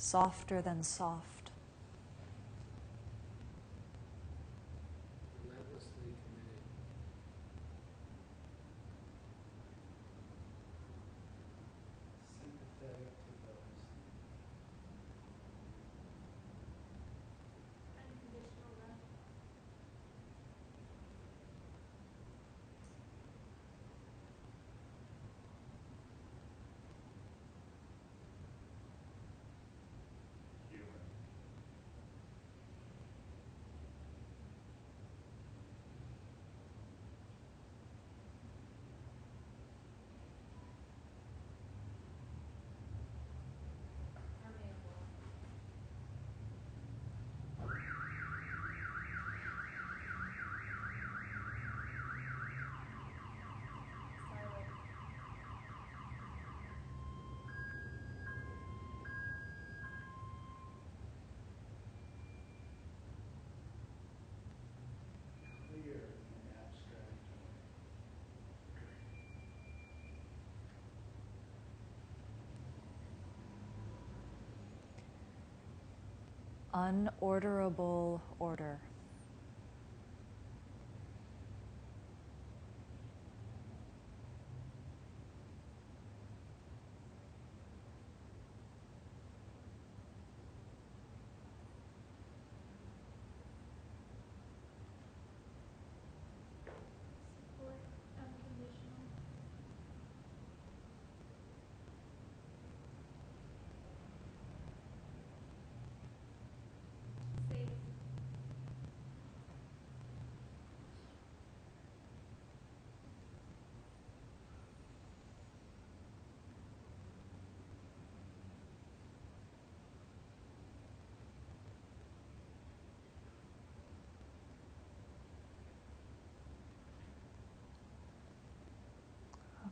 softer than soft. Relentlessly committed. Sympathetic to those. Unconditional love. Human. Permeable. Silent. Clear in abstract way. Unorderable order. Support. Unconditional. Safe.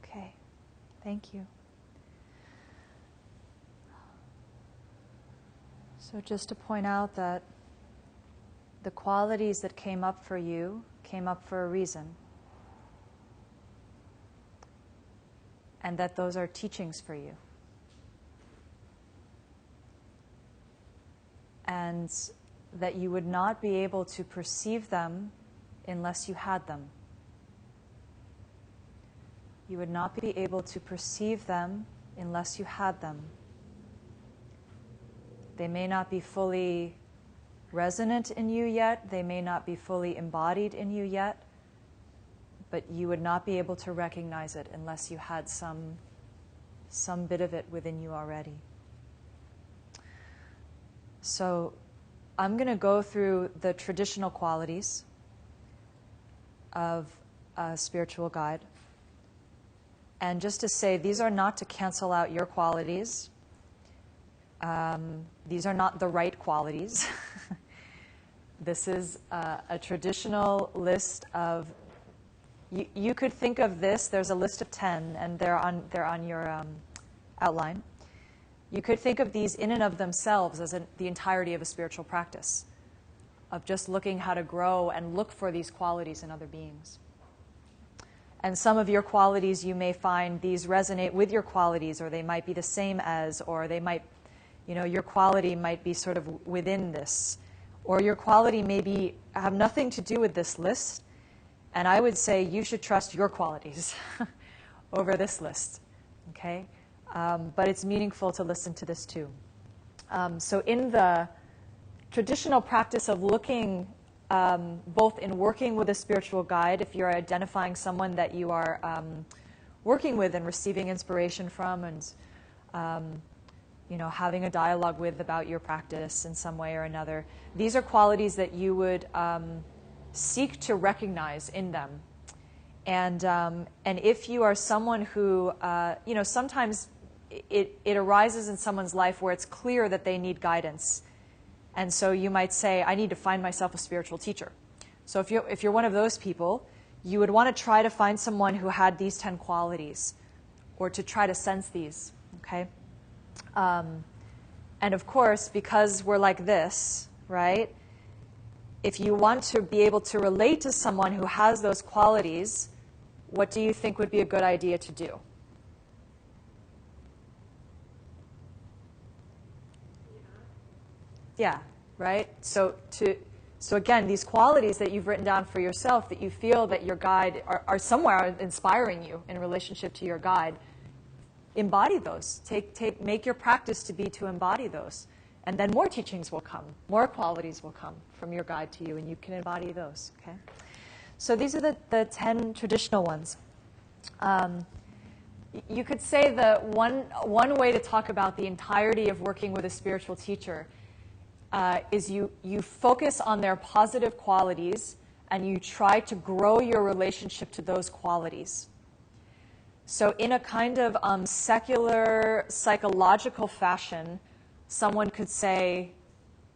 Okay, thank you. So just to point out that the qualities that came up for you came up for a reason, and that those are teachings for you. And that you would not be able to perceive them unless you had them. You would not be able to perceive them unless you had them. They may not be fully resonant in you yet, they may not be fully embodied in you yet, but you would not be able to recognize it unless you had some bit of it within you already. So I'm going to go through the traditional qualities of a spiritual guide. And just to say, these are not to cancel out your qualities. These are not the right qualities. This is a traditional list of, you could think of this, there's a list of 10, and they're on your outline. You could think of these in and of themselves as the entirety of a spiritual practice, of just looking how to grow and look for these qualities in other beings. And some of your qualities, you may find these resonate with your qualities, or they might be the same as, or they might, your quality might be sort of within this. Or your quality may have nothing to do with this list, and I would say you should trust your qualities over this list, okay? But it's meaningful to listen to this too. So in the traditional practice of looking both in working with a spiritual guide, if you're identifying someone that you are working with and receiving inspiration from, and having a dialogue with about your practice in some way or another, these are qualities that you would seek to recognize in them. And if you are someone who, sometimes it arises in someone's life where it's clear that they need guidance. And so you might say, I need to find myself a spiritual teacher. So if you're one of those people, you would want to try to find someone who had these 10 qualities, or to try to sense these, okay? And of course, because we're like this, right? If you want to be able to relate to someone who has those qualities, what do you think would be a good idea to do? Yeah, right? So again, these qualities that you've written down for yourself that you feel that your guide are somewhere inspiring you in relationship to your guide, embody those. Make your practice to be to embody those. And then more teachings will come. More qualities will come from your guide to you, and you can embody those, okay? So these are the 10 traditional ones. You could say that one way to talk about the entirety of working with a spiritual teacher is you focus on their positive qualities and you try to grow your relationship to those qualities. So in a kind of secular psychological fashion, someone could say,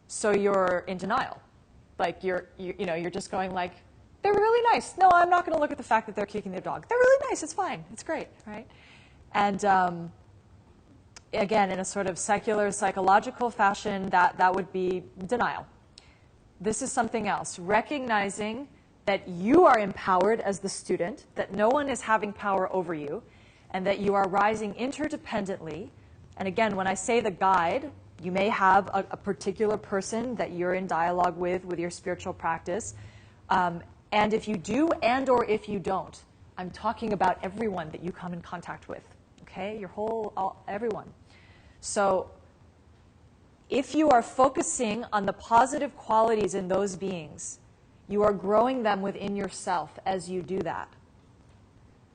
so you're in denial. Like you're just going like, they're really nice. No, I'm not going to look at the fact that they're kicking their dog. They're really nice. It's fine. It's great, right? And again, in a sort of secular psychological fashion, that would be denial. This is something else. Recognizing that you are empowered as the student, that no one is having power over you, and that you are rising interdependently. And again, when I say the guide, you may have a particular person that you're in dialogue with your spiritual practice. And if you do and or if you don't, I'm talking about everyone that you come in contact with, okay? Everyone. So if you are focusing on the positive qualities in those beings, you are growing them within yourself as you do that.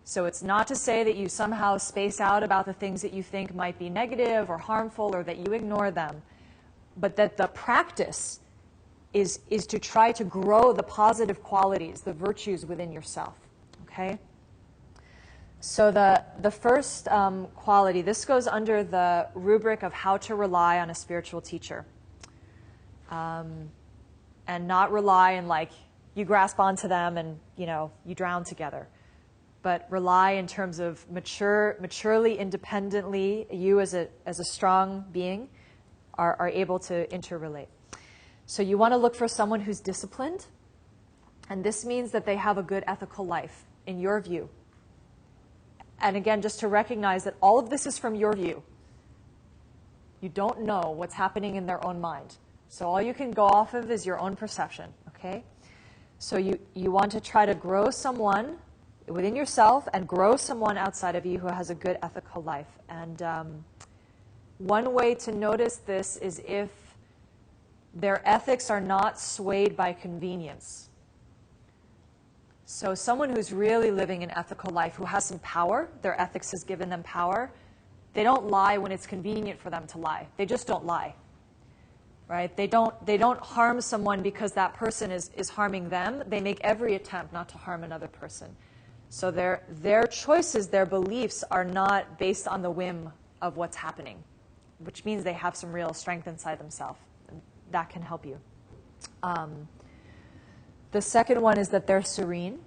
So it's not to say that you somehow space out about the things that you think might be negative or harmful or that you ignore them, but that the practice is to try to grow the positive qualities, the virtues within yourself, okay? So the first quality, this goes under the rubric of how to rely on a spiritual teacher. And not rely in like you grasp onto them and, you drown together. But rely in terms of maturely, independently, you as a strong being are able to interrelate. So you want to look for someone who's disciplined, and this means that they have a good ethical life, in your view. And again, just to recognize that all of this is from your view. You don't know what's happening in their own mind. So all you can go off of is your own perception, okay? So you want to try to grow someone within yourself and grow someone outside of you who has a good ethical life. And one way to notice this is if their ethics are not swayed by convenience. So someone who's really living an ethical life, who has some power, their ethics has given them power, they don't lie when it's convenient for them to lie. They just don't lie. Right? They don't harm someone because that person is harming them. They make every attempt not to harm another person. So their choices, their beliefs are not based on the whim of what's happening, which means they have some real strength inside themselves. That can help you. The second one is that they're serene.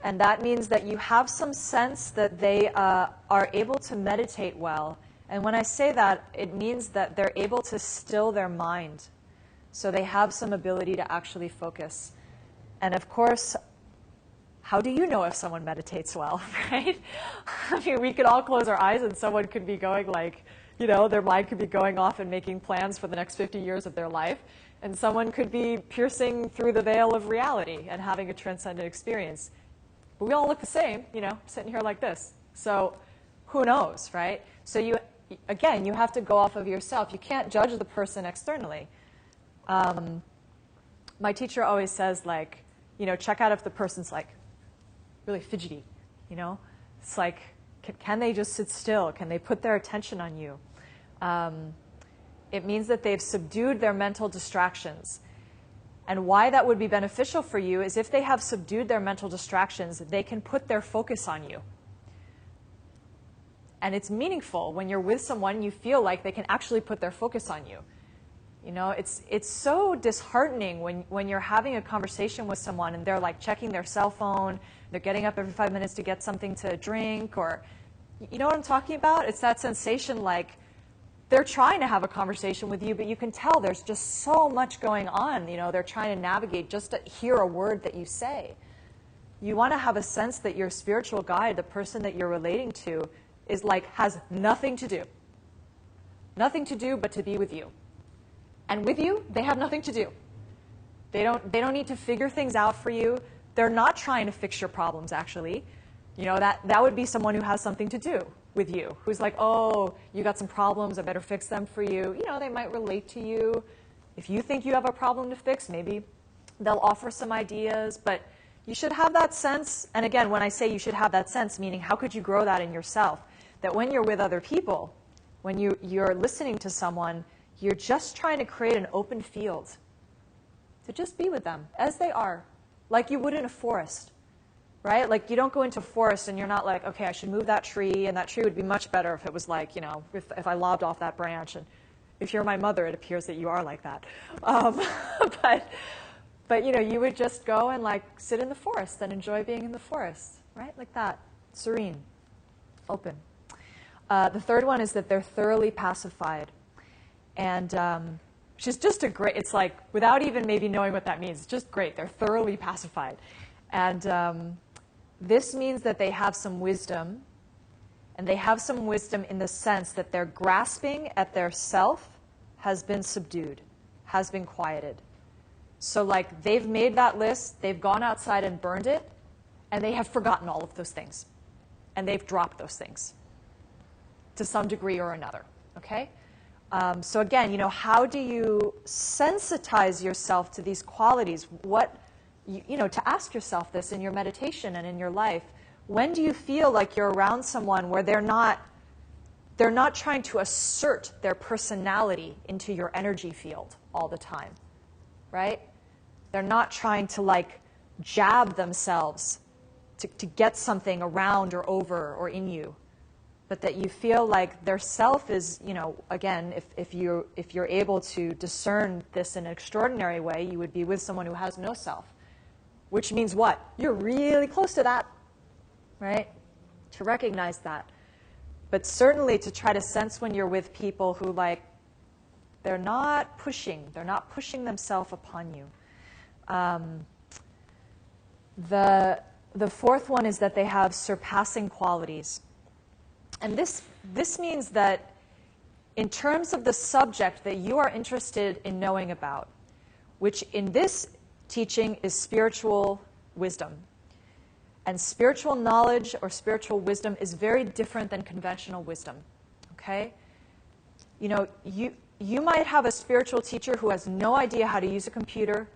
And that means that you have some sense that they are able to meditate well. And when I say that, it means that they're able to still their mind. So they have some ability to actually focus. And of course, how do you know if someone meditates well, right? I mean, we could all close our eyes and someone could be going like, their mind could be going off and making plans for the next 50 years of their life. And someone could be piercing through the veil of reality and having a transcendent experience. But we all look the same, sitting here like this. So who knows, right? So you have to go off of yourself. You can't judge the person externally. My teacher always says, like, check out if the person's like really fidgety, It's like, can they just sit still? Can they put their attention on you? It means that they've subdued their mental distractions. And why that would be beneficial for you is if they have subdued their mental distractions, they can put their focus on you. And it's meaningful when you're with someone, you feel like they can actually put their focus on you. It's so disheartening when you're having a conversation with someone and they're like checking their cell phone, they're getting up every 5 minutes to get something to drink, or, you know what I'm talking about? It's that sensation like they're trying to have a conversation with you, but you can tell there's just so much going on. They're trying to navigate just to hear a word that you say. You want to have a sense that your spiritual guide, the person that you're relating to, has nothing to do. Nothing to do but to be with you. And with you, they have nothing to do. They don't need to figure things out for you. They're not trying to fix your problems, actually. You know, that would be someone who has something to do with you, who's like, oh, you got some problems, I better fix them for you. You know, they might relate to you. If you think you have a problem to fix, maybe they'll offer some ideas, but you should have that sense. And again, when I say you should have that sense, meaning how could you grow that in yourself? That when you're with other people, when you're listening to someone, you're just trying to create an open field to just be with them as they are, like you would in a forest, right? Like you don't go into a forest and you're not like, okay, I should move that tree, and that tree would be much better if it was like, you know, if I lobbed off that branch. And if you're my mother, it appears that you are like that. But you know, you would just go and like sit in the forest and enjoy being in the forest, right? Like that, serene, open. The third one is that they're thoroughly pacified. And which is just a great, it's like, without even maybe knowing what that means, it's just great. They're thoroughly pacified. And this means that they have some wisdom. And they have some wisdom in the sense that their grasping at their self has been subdued, has been quieted. So like they've made that list, they've gone outside and burned it, and they have forgotten all of those things. And they've dropped those things to some degree or another, okay? So again, you know, how do you sensitize yourself to these qualities? What, you know, to ask yourself this in your meditation and in your life. When do you feel like you're around someone where they're not trying to assert their personality into your energy field all the time, right? They're not trying to like jab themselves to get something around or over or in you, but that you feel like their self is, you know, again, if you're able to discern this in an extraordinary way, you would be with someone who has no self, which means what? You're really close to that, right? To recognize that. But certainly to try to sense when you're with people who like, they're not pushing themselves upon you. The fourth one is that they have surpassing qualities. And this means that in terms of the subject that you are interested in knowing about, which in this teaching is spiritual wisdom. And spiritual knowledge or spiritual wisdom is very different than conventional wisdom, okay? You know, you might have a spiritual teacher who has no idea how to use a computer,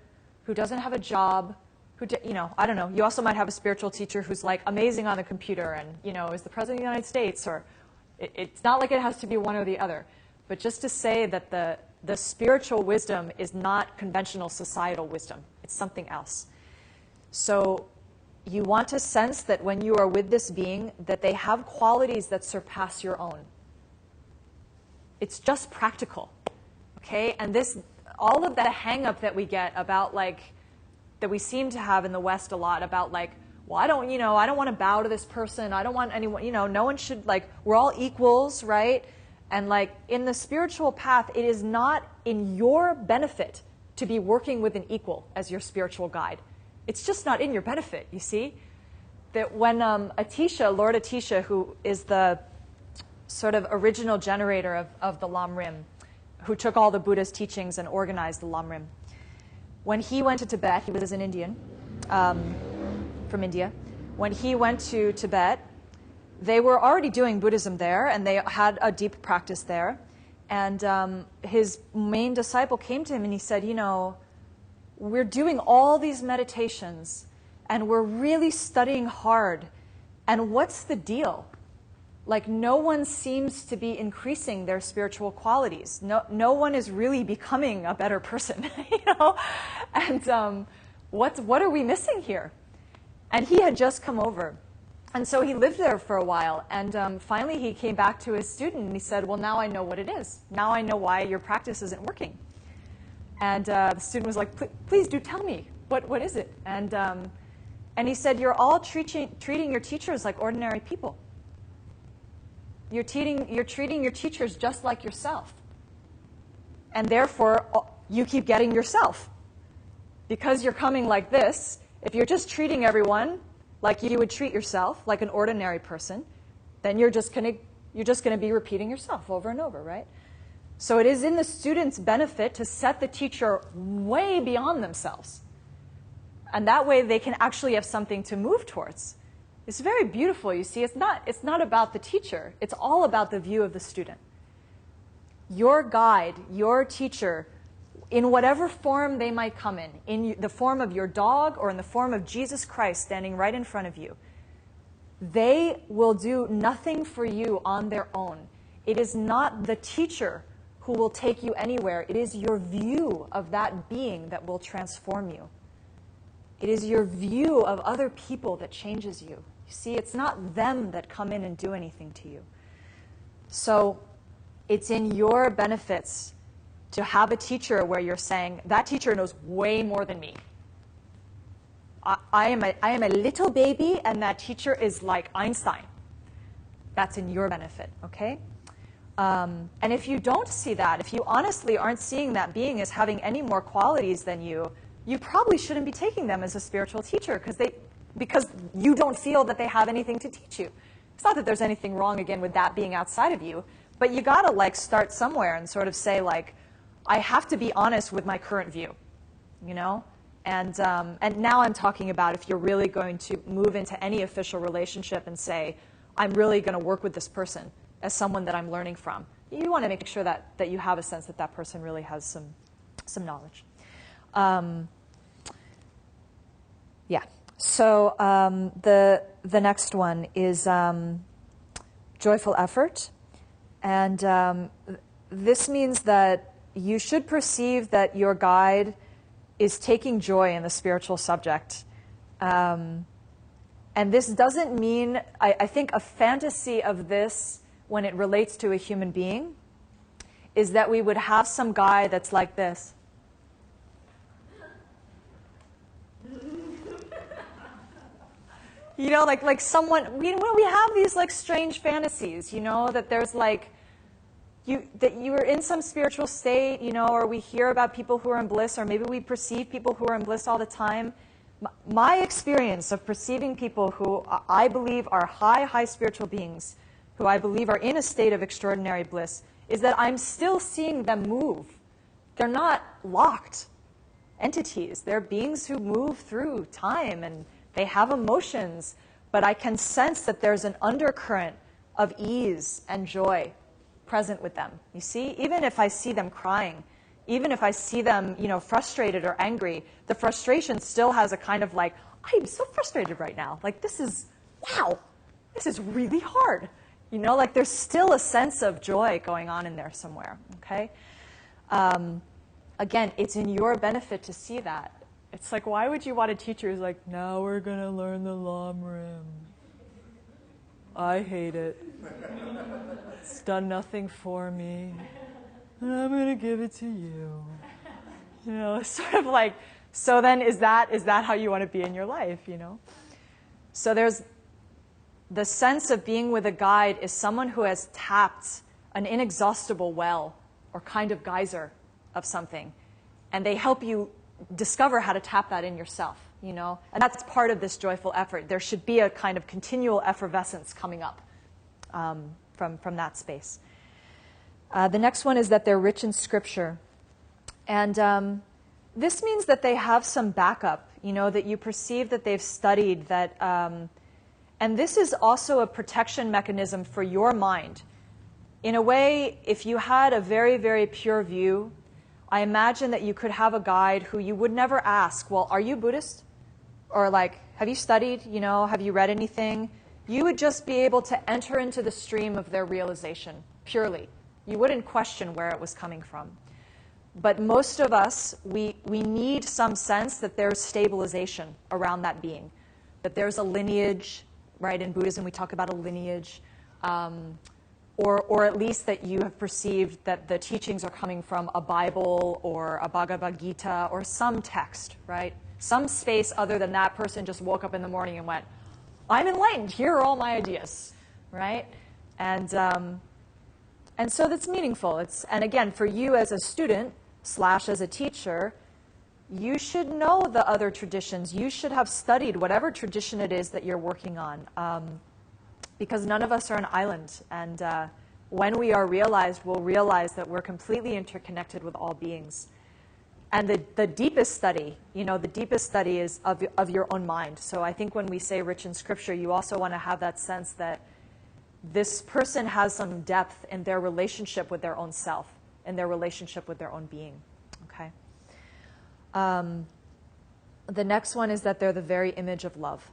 who doesn't have a job, you know, I don't know. You also might have a spiritual teacher who's like amazing on the computer and, you know, is the President of the United States, or it's not like it has to be one or the other. But just to say that the spiritual wisdom is not conventional societal wisdom. It's something else. So you want to sense that when you are with this being, that they have qualities that surpass your own. It's just practical, okay? And all of that hang-up that we get about like, that we seem to have in the West a lot about like, well, I don't want to bow to this person. I don't want anyone, you know, no one should, like, we're all equals, right? And like in the spiritual path, it is not in your benefit to be working with an equal as your spiritual guide. It's just not in your benefit, you see? That when Atisha, Lord Atisha, who is the sort of original generator of the Lam Rim, who took all the Buddha's teachings and organized the Lam Rim, when he went to Tibet, he was an Indian from India. When he went to Tibet, they were already doing Buddhism there, and they had a deep practice there. And his main disciple came to him and he said, you know, we're doing all these meditations and we're really studying hard. And what's the deal? Like, no one seems to be increasing their spiritual qualities. No one is really becoming a better person, you know? And what are we missing here? And he had just come over. And so he lived there for a while. And finally he came back to his student and he said, well, now I know what it is. Now I know why your practice isn't working. And the student was like, please do tell me. What is it? And he said, you're all treating your teachers like ordinary people. You're treating your teachers just like yourself. And therefore, you keep getting yourself. Because you're coming like this, if you're just treating everyone like you would treat yourself, like an ordinary person, then you're just going to be repeating yourself over and over, right? So it is in the student's benefit to set the teacher way beyond themselves. And that way they can actually have something to move towards. It's very beautiful, you see. It's not about the teacher. It's all about the view of the student. Your guide, your teacher, in whatever form they might come in the form of your dog or in the form of Jesus Christ standing right in front of you, they will do nothing for you on their own. It is not the teacher who will take you anywhere. It is your view of that being that will transform you. It is your view of other people that changes you. You see, it's not them that come in and do anything to you. So it's in your benefits to have a teacher where you're saying, that teacher knows way more than me. I am a little baby, and that teacher is like Einstein. That's in your benefit, okay? And if you don't see that, if you honestly aren't seeing that being as having any more qualities than you probably shouldn't be taking them as a spiritual teacher because you don't feel that they have anything to teach you. It's not that there's anything wrong, again, with that being outside of you, but you got to start somewhere and sort of say, I have to be honest with my current view, you know? And now I'm talking about if you're really going to move into any official relationship and say, I'm really going to work with this person as someone that I'm learning from. You want to make sure that you have a sense that that person really has some knowledge. Yeah. So the next one is joyful effort. And this means that you should perceive that your guide is taking joy in the spiritual subject. And this doesn't mean, I think a fantasy of this when it relates to a human being is that we would have some guy that's like this. You know, like someone, we have these strange fantasies, you know, that there's that you are in some spiritual state, you know, or we hear about people who are in bliss, or maybe we perceive people who are in bliss all the time. My experience of perceiving people who I believe are high spiritual beings, who I believe are in a state of extraordinary bliss, is that I'm still seeing them move. They're not locked entities. They're beings who move through time, and they have emotions, but I can sense that there's an undercurrent of ease and joy present with them. You see, even if I see them crying, even if I see them, you know, frustrated or angry, the frustration still has a kind of I'm so frustrated right now. This is really hard. You know, there's still a sense of joy going on in there somewhere, okay? Again, it's in your benefit to see that. It's why would you want a teacher who's now we're going to learn the Lamrim. I hate it. It's done nothing for me. And I'm going to give it to you. You know, it's sort of so then is that how you want to be in your life, you know? So there's the sense of being with a guide is someone who has tapped an inexhaustible well or kind of geyser of something. And they help you discover how to tap that in yourself, you know? And that's part of this joyful effort. There should be a kind of continual effervescence coming up from that space. The next one is that they're rich in scripture. And this means that they have some backup, you know, that you perceive that they've studied, that, and this is also a protection mechanism for your mind. In a way, if you had a very, very pure view, I imagine that you could have a guide who you would never ask, well, are you Buddhist? Or have you studied? You know, have you read anything? You would just be able to enter into the stream of their realization purely. You wouldn't question where it was coming from. But most of us, we need some sense that there's stabilization around that being, that there's a lineage, right? In Buddhism, we talk about a lineage. Or at least that you have perceived that the teachings are coming from a Bible or a Bhagavad Gita or some text, right? Some space other than that person just woke up in the morning and went, I'm enlightened, here are all my ideas, right? And so that's meaningful. And again, for you as a student / as a teacher, you should know the other traditions. You should have studied whatever tradition it is that you're working on. Because none of us are an island, and when we are realized, we'll realize that we're completely interconnected with all beings. And the deepest study, the deepest study is of your own mind. So I think when we say rich in scripture, you also want to have that sense that this person has some depth in their relationship with their own self, in their relationship with their own being. Okay. The next one is that they're the very image of love.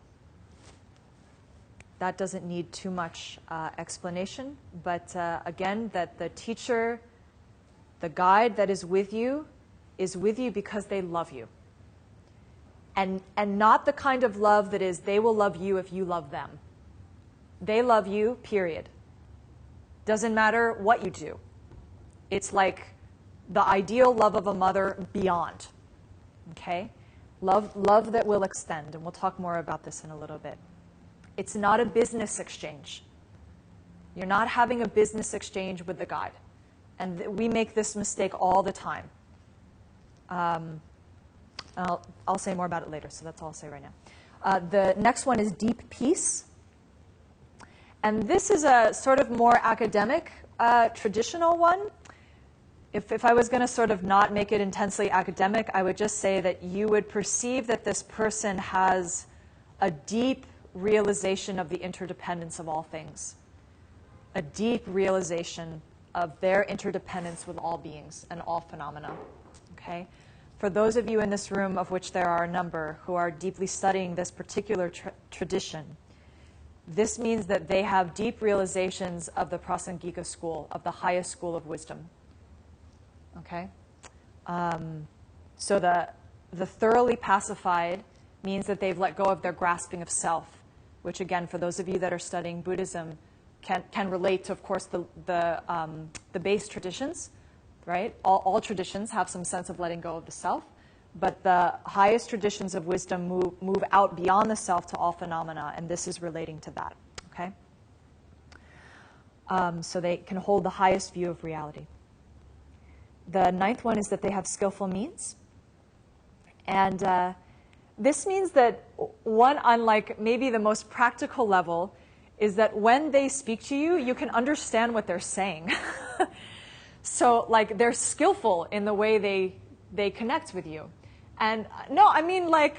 That doesn't need too much explanation, but again, that the teacher, the guide that is with you because they love you. And not the kind of love that is they will love you if you love them. They love you, period. Doesn't matter what you do. It's like the ideal love of a mother beyond. Okay? Love that will extend, and we'll talk more about this in a little bit. It's not a business exchange. You're not having a business exchange with the guide. And we make this mistake all the time. I'll say more about it later, so that's all I'll say right now. The next one is deep peace. And this is a sort of more academic, traditional one. If I was going to sort of not make it intensely academic, I would just say that you would perceive that this person has a deep realization of the interdependence of all things, a deep realization of their interdependence with all beings and all phenomena. Okay? For those of you in this room, of which there are a number, who are deeply studying this particular tradition, this means that they have deep realizations of the Prasangika school, of the highest school of wisdom. Okay? So the thoroughly pacified means that they've let go of their grasping of self, which again, for those of you that are studying Buddhism, can relate to, of course, the base traditions, right? All traditions have some sense of letting go of the self, but the highest traditions of wisdom move out beyond the self to all phenomena, and this is relating to that, okay? So they can hold the highest view of reality. The ninth one is that they have skillful means. And this means that one, on like maybe the most practical level, is that when they speak to you, you can understand what they're saying. So like they're skillful in the way they connect with you. And no, I mean like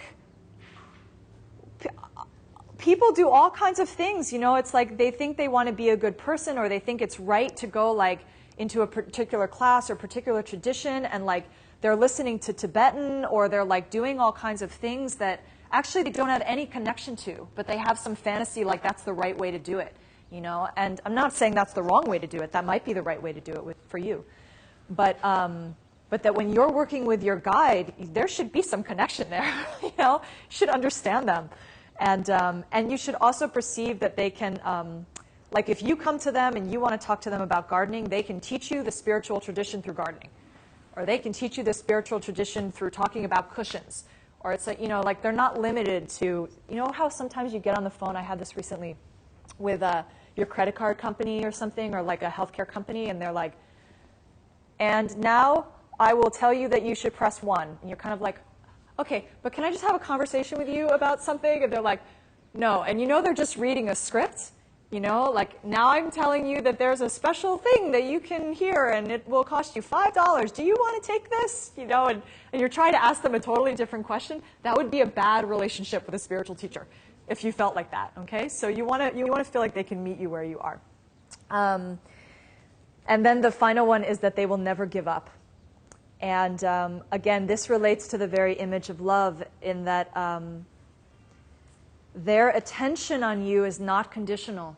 people do all kinds of things, it's like they think they want to be a good person, or they think it's right to go like into a particular class or particular tradition, and like they're listening to Tibetan, or they're like doing all kinds of things that actually they don't have any connection to, but they have some fantasy like that's the right way to do it, and I'm not saying that's the wrong way to do it. That might be the right way to do it for you, but that when you're working with your guide, there should be some connection there. You should understand them, and you should also perceive that they can. Like if you come to them and you want to talk to them about gardening, they can teach you the spiritual tradition through gardening. Or they can teach you the spiritual tradition through talking about cushions. Or it's like, like they're not limited to, how sometimes you get on the phone, I had this recently, with your credit card company or something, or like a healthcare company, and they're like, and now I will tell you that you should press 1. And you're kind of like, okay, but can I just have a conversation with you about something? And they're like, no. And they're just reading a script. Like now I'm telling you that there's a special thing that you can hear and it will cost you $5. Do you want to take this? And you're trying to ask them a totally different question. That would be a bad relationship with a spiritual teacher if you felt like that, okay? So you want to feel like they can meet you where you are. And then the final one is that they will never give up. And again, this relates to the very image of love in that their attention on you is not conditional.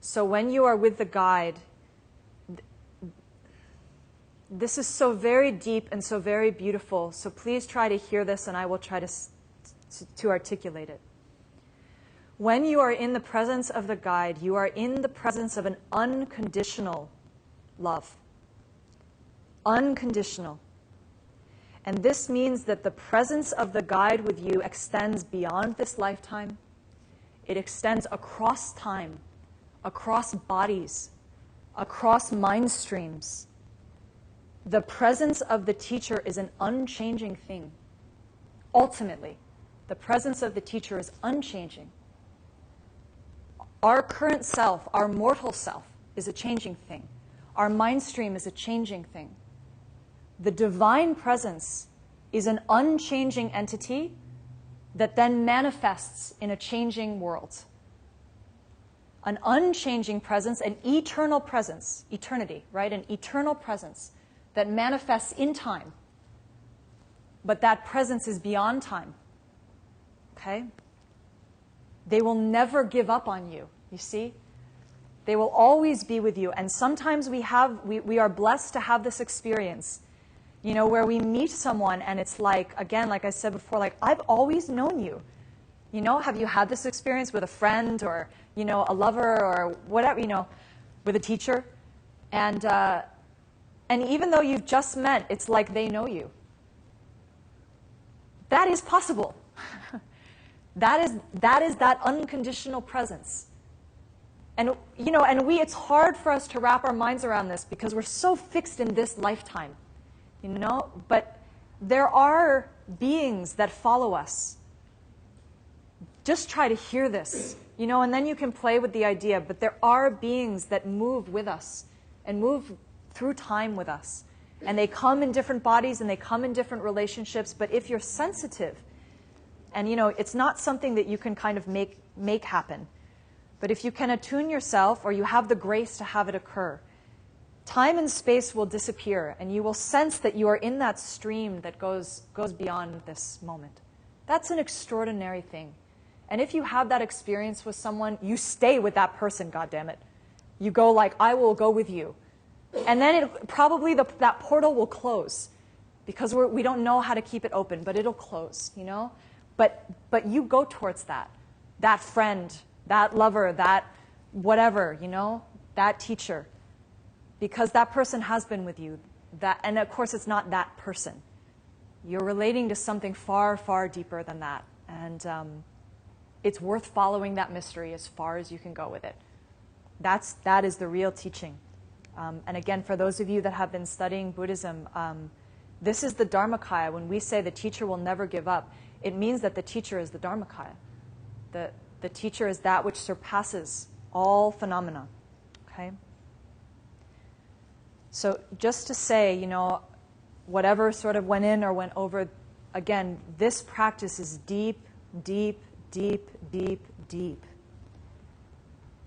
So when you are with the guide, this is so very deep and so very beautiful. So please try to hear this, and I will try to articulate it. When you are in the presence of the guide, you are in the presence of an unconditional love. Unconditional. And this means that the presence of the guide with you extends beyond this lifetime. It extends across time, across bodies, across mind streams. The presence of the teacher is an unchanging thing. Ultimately, the presence of the teacher is unchanging. Our current self, our mortal self, is a changing thing. Our mind stream is a changing thing. The divine presence is an unchanging entity that then manifests in a changing world. An unchanging presence, an eternal presence, eternity, right? An eternal presence that manifests in time. But that presence is beyond time. Okay? They will never give up on you, you see? They will always be with you. And sometimes we are blessed to have this experience, where we meet someone and it's like, again, like I said before, like, I've always known you. Have you had this experience with a friend or, a lover or whatever, with a teacher? And even though you've just met, it's like they know you. That is possible. That is that unconditional presence. And, it's hard for us to wrap our minds around this because we're so fixed in this lifetime, but there are beings that follow us. Just try to hear this, and then you can play with the idea, but there are beings that move with us and move through time with us. And they come in different bodies and they come in different relationships, but if you're sensitive, and it's not something that you can kind of make happen, but if you can attune yourself or you have the grace to have it occur, time and space will disappear and you will sense that you are in that stream that goes beyond this moment. That's an extraordinary thing. And if you have that experience with someone, you stay with that person, goddammit. You go like, I will go with you. And then probably that portal will close because we don't know how to keep it open, but it'll close, But you go towards that friend, that lover, that whatever, that teacher, because that person has been with you. And of course, it's not that person. You're relating to something far, far deeper than that. And it's worth following that mystery as far as you can go with it. That is the real teaching. And again, for those of you that have been studying Buddhism, this is the Dharmakaya. When we say the teacher will never give up, it means that the teacher is the Dharmakaya. The teacher is that which surpasses all phenomena. Okay? So just to say, whatever sort of went in or went over, again, this practice is deep, deep, deep, deep, deep.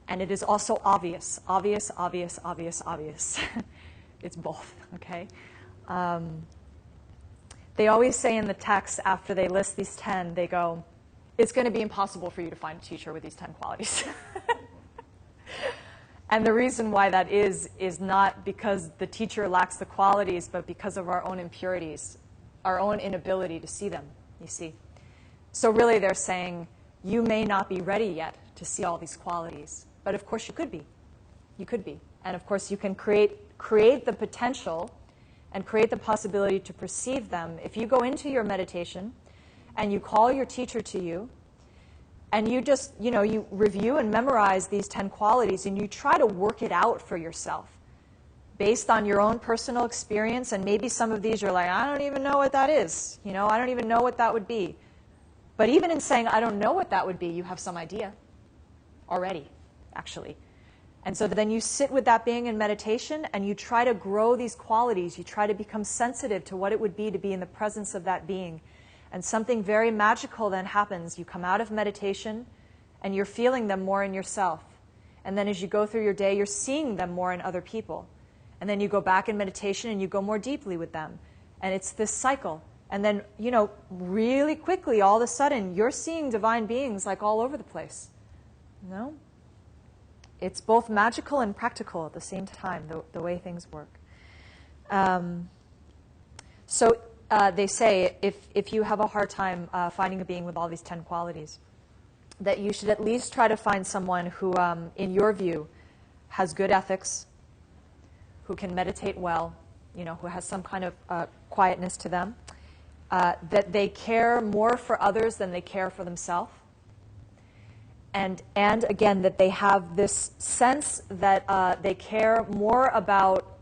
And it is also obvious, obvious, obvious, obvious, obvious. It's both, okay? They always say in the text, after they list these 10, they go, it's going to be impossible for you to find a teacher with these 10 qualities. And the reason why that is not because the teacher lacks the qualities, but because of our own impurities, our own inability to see them, you see. So really they're saying, you may not be ready yet to see all these qualities. But of course you could be. You could be. And of course you can create the potential and create the possibility to perceive them. If you go into your meditation and you call your teacher to you and you just, you review and memorize these 10 qualities and you try to work it out for yourself based on your own personal experience, and maybe some of these you're like, I don't even know what that is. I don't even know what that would be. But even in saying, I don't know what that would be, you have some idea already, actually. And so then you sit with that being in meditation and you try to grow these qualities. You try to become sensitive to what it would be to be in the presence of that being. And something very magical then happens. You come out of meditation and you're feeling them more in yourself. And then as you go through your day, you're seeing them more in other people. And then you go back in meditation and you go more deeply with them. And it's this cycle. And then, really quickly, all of a sudden, you're seeing divine beings like all over the place. No? It's both magical and practical at the same time, the way things work. So they say, if you have a hard time finding a being with all these 10 qualities, that you should at least try to find someone who, in your view, has good ethics, who can meditate well, who has some kind of quietness to them, that they care more for others than they care for themselves. And again, that they have this sense that they care more about,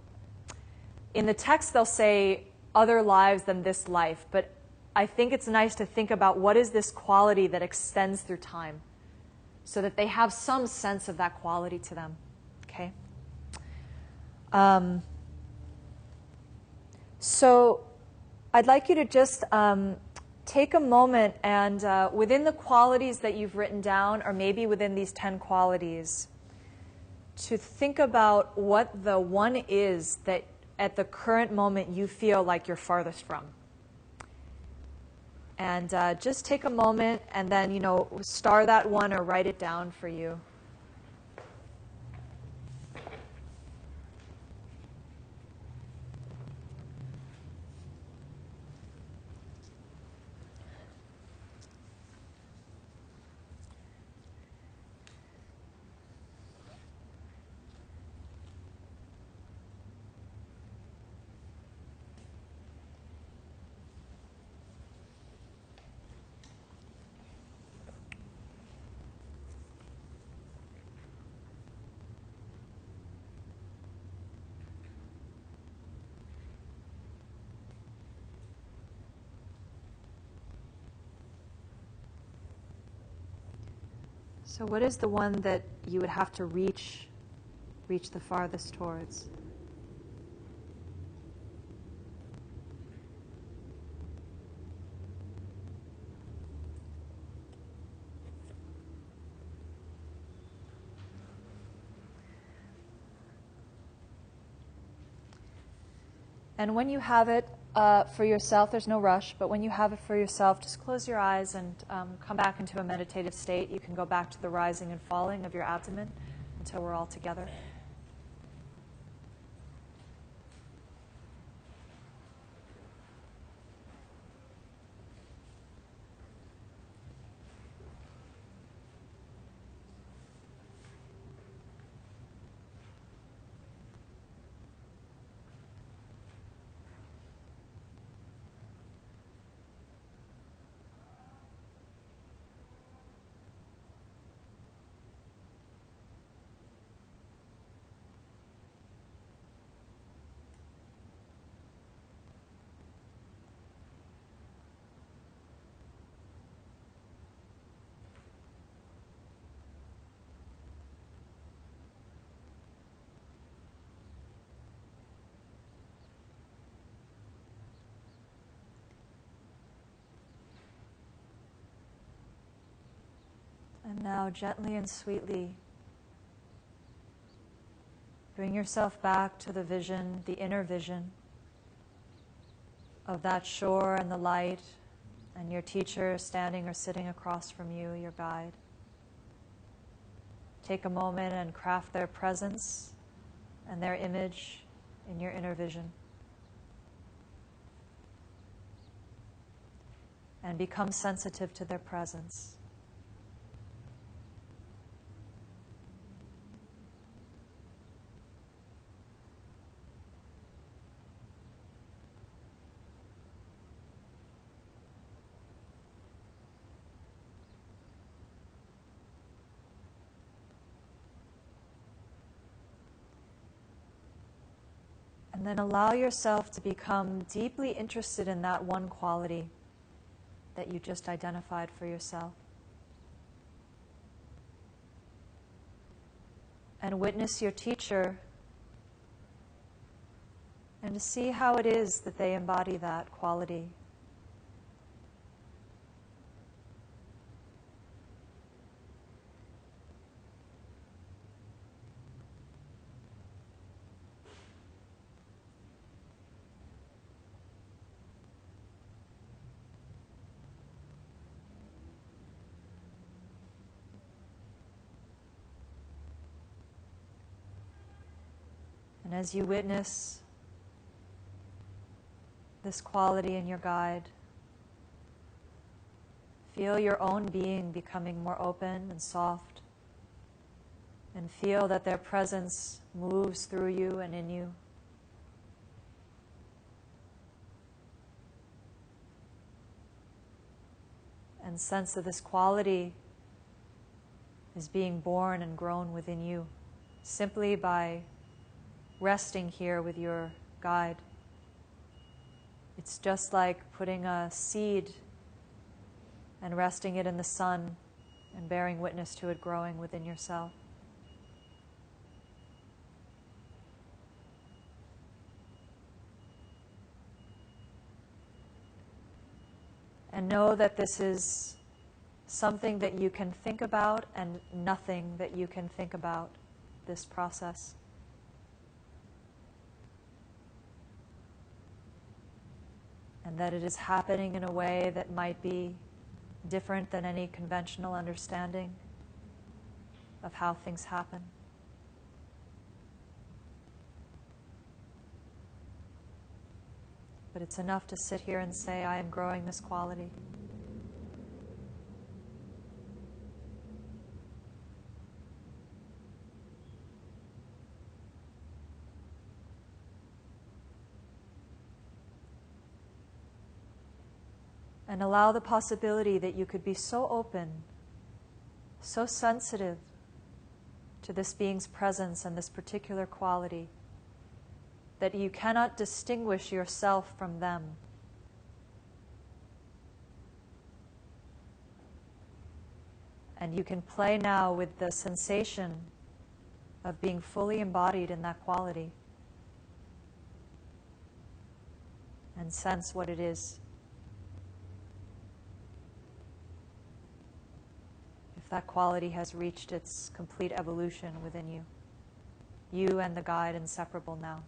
in the text they'll say other lives than this life, but I think it's nice to think about what is this quality that extends through time, so that they have some sense of that quality to them, okay? So I'd like you to just take a moment and within the qualities that you've written down, or maybe within these 10 qualities, to think about what the one is that at the current moment you feel like you're farthest from. And just take a moment and then, star that one or write it down for you. So what is the one that you would have to reach the farthest towards? And when you have it for yourself, there's no rush, but when you have it for yourself, just close your eyes and come back into a meditative state. You can go back to the rising and falling of your abdomen until we're all together. And now gently and sweetly bring yourself back to the vision, the inner vision of that shore and the light and your teacher standing or sitting across from you, your guide. Take a moment and craft their presence and their image in your inner vision. And become sensitive to their presence. And then allow yourself to become deeply interested in that one quality that you just identified for yourself. And witness your teacher and to see how it is that they embody that quality. And as you witness this quality in your guide, feel your own being becoming more open and soft, and feel that their presence moves through you and in you. And sense that this quality is being born and grown within you simply by resting here with your guide. It's just like putting a seed and resting it in the sun and bearing witness to it growing within yourself. And know that this is something that you can think about and nothing that you can think about, this process. And that it is happening in a way that might be different than any conventional understanding of how things happen. But it's enough to sit here and say, I am growing this quality. And allow the possibility that you could be so open, so sensitive to this being's presence and this particular quality, that you cannot distinguish yourself from them. And you can play now with the sensation of being fully embodied in that quality and sense what it is. If that quality has reached its complete evolution within you, you and the guide inseparable now.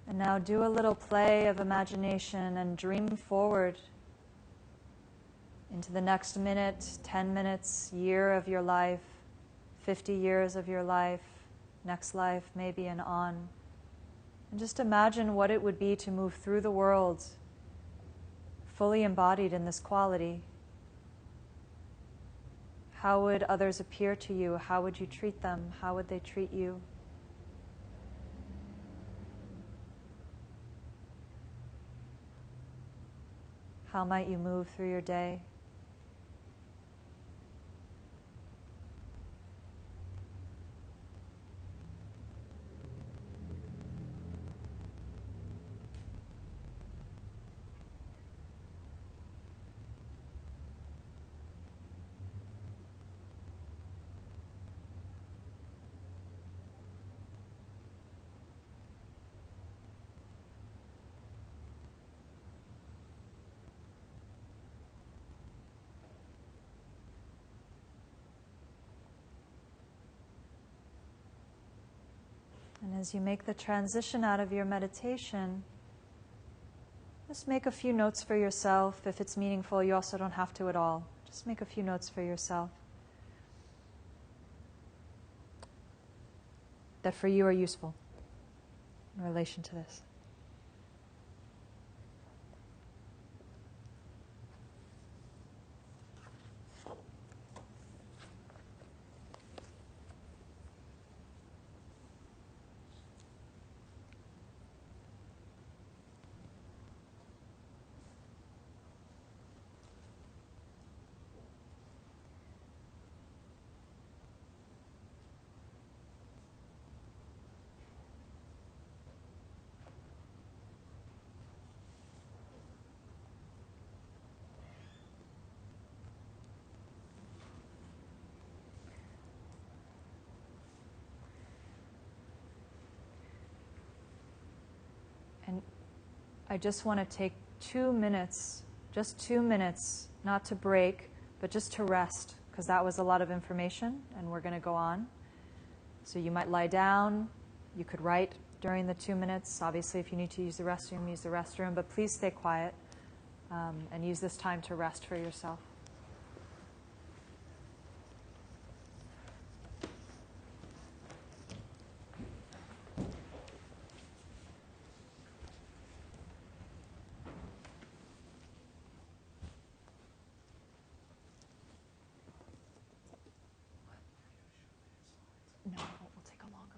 And now do a little play of imagination and dream forward into the next minute, 10 minutes, year of your life, 50 years of your life, next life maybe, and on. And just imagine what it would be to move through the world fully embodied in this quality. How would others appear to you? How would you treat them? How would they treat you? How might you move through your day? And as you make the transition out of your meditation, just make a few notes for yourself. If it's meaningful, you also don't have to at all. Just make a few notes for yourself that for you are useful in relation to this. And I just want to take 2 minutes, just 2 minutes, not to break, but just to rest, because that was a lot of information, and we're going to go on. So you might lie down, you could write during the 2 minutes. Obviously, if you need to use the restroom, but please stay quiet and use this time to rest for yourself. No, we'll take a longer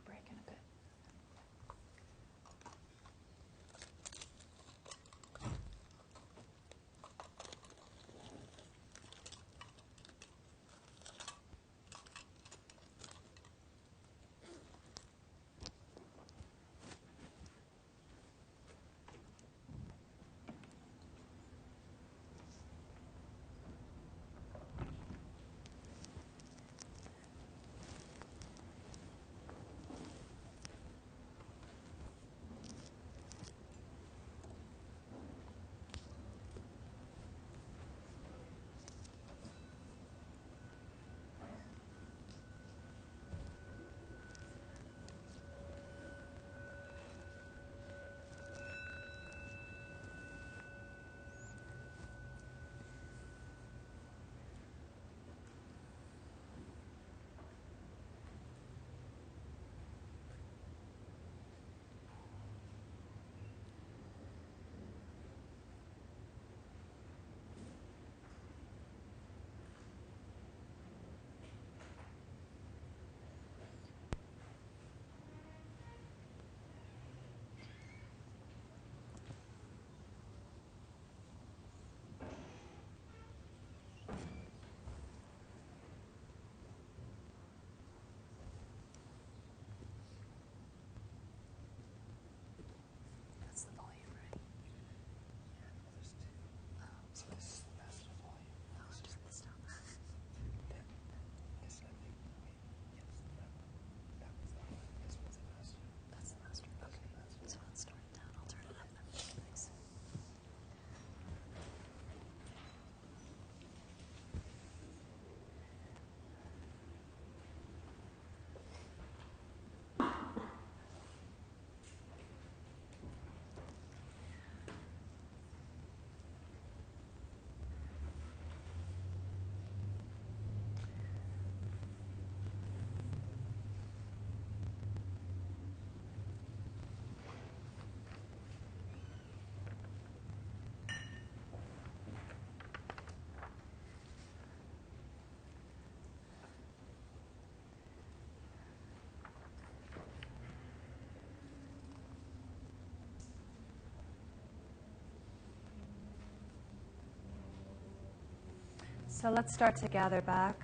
So let's start to gather back.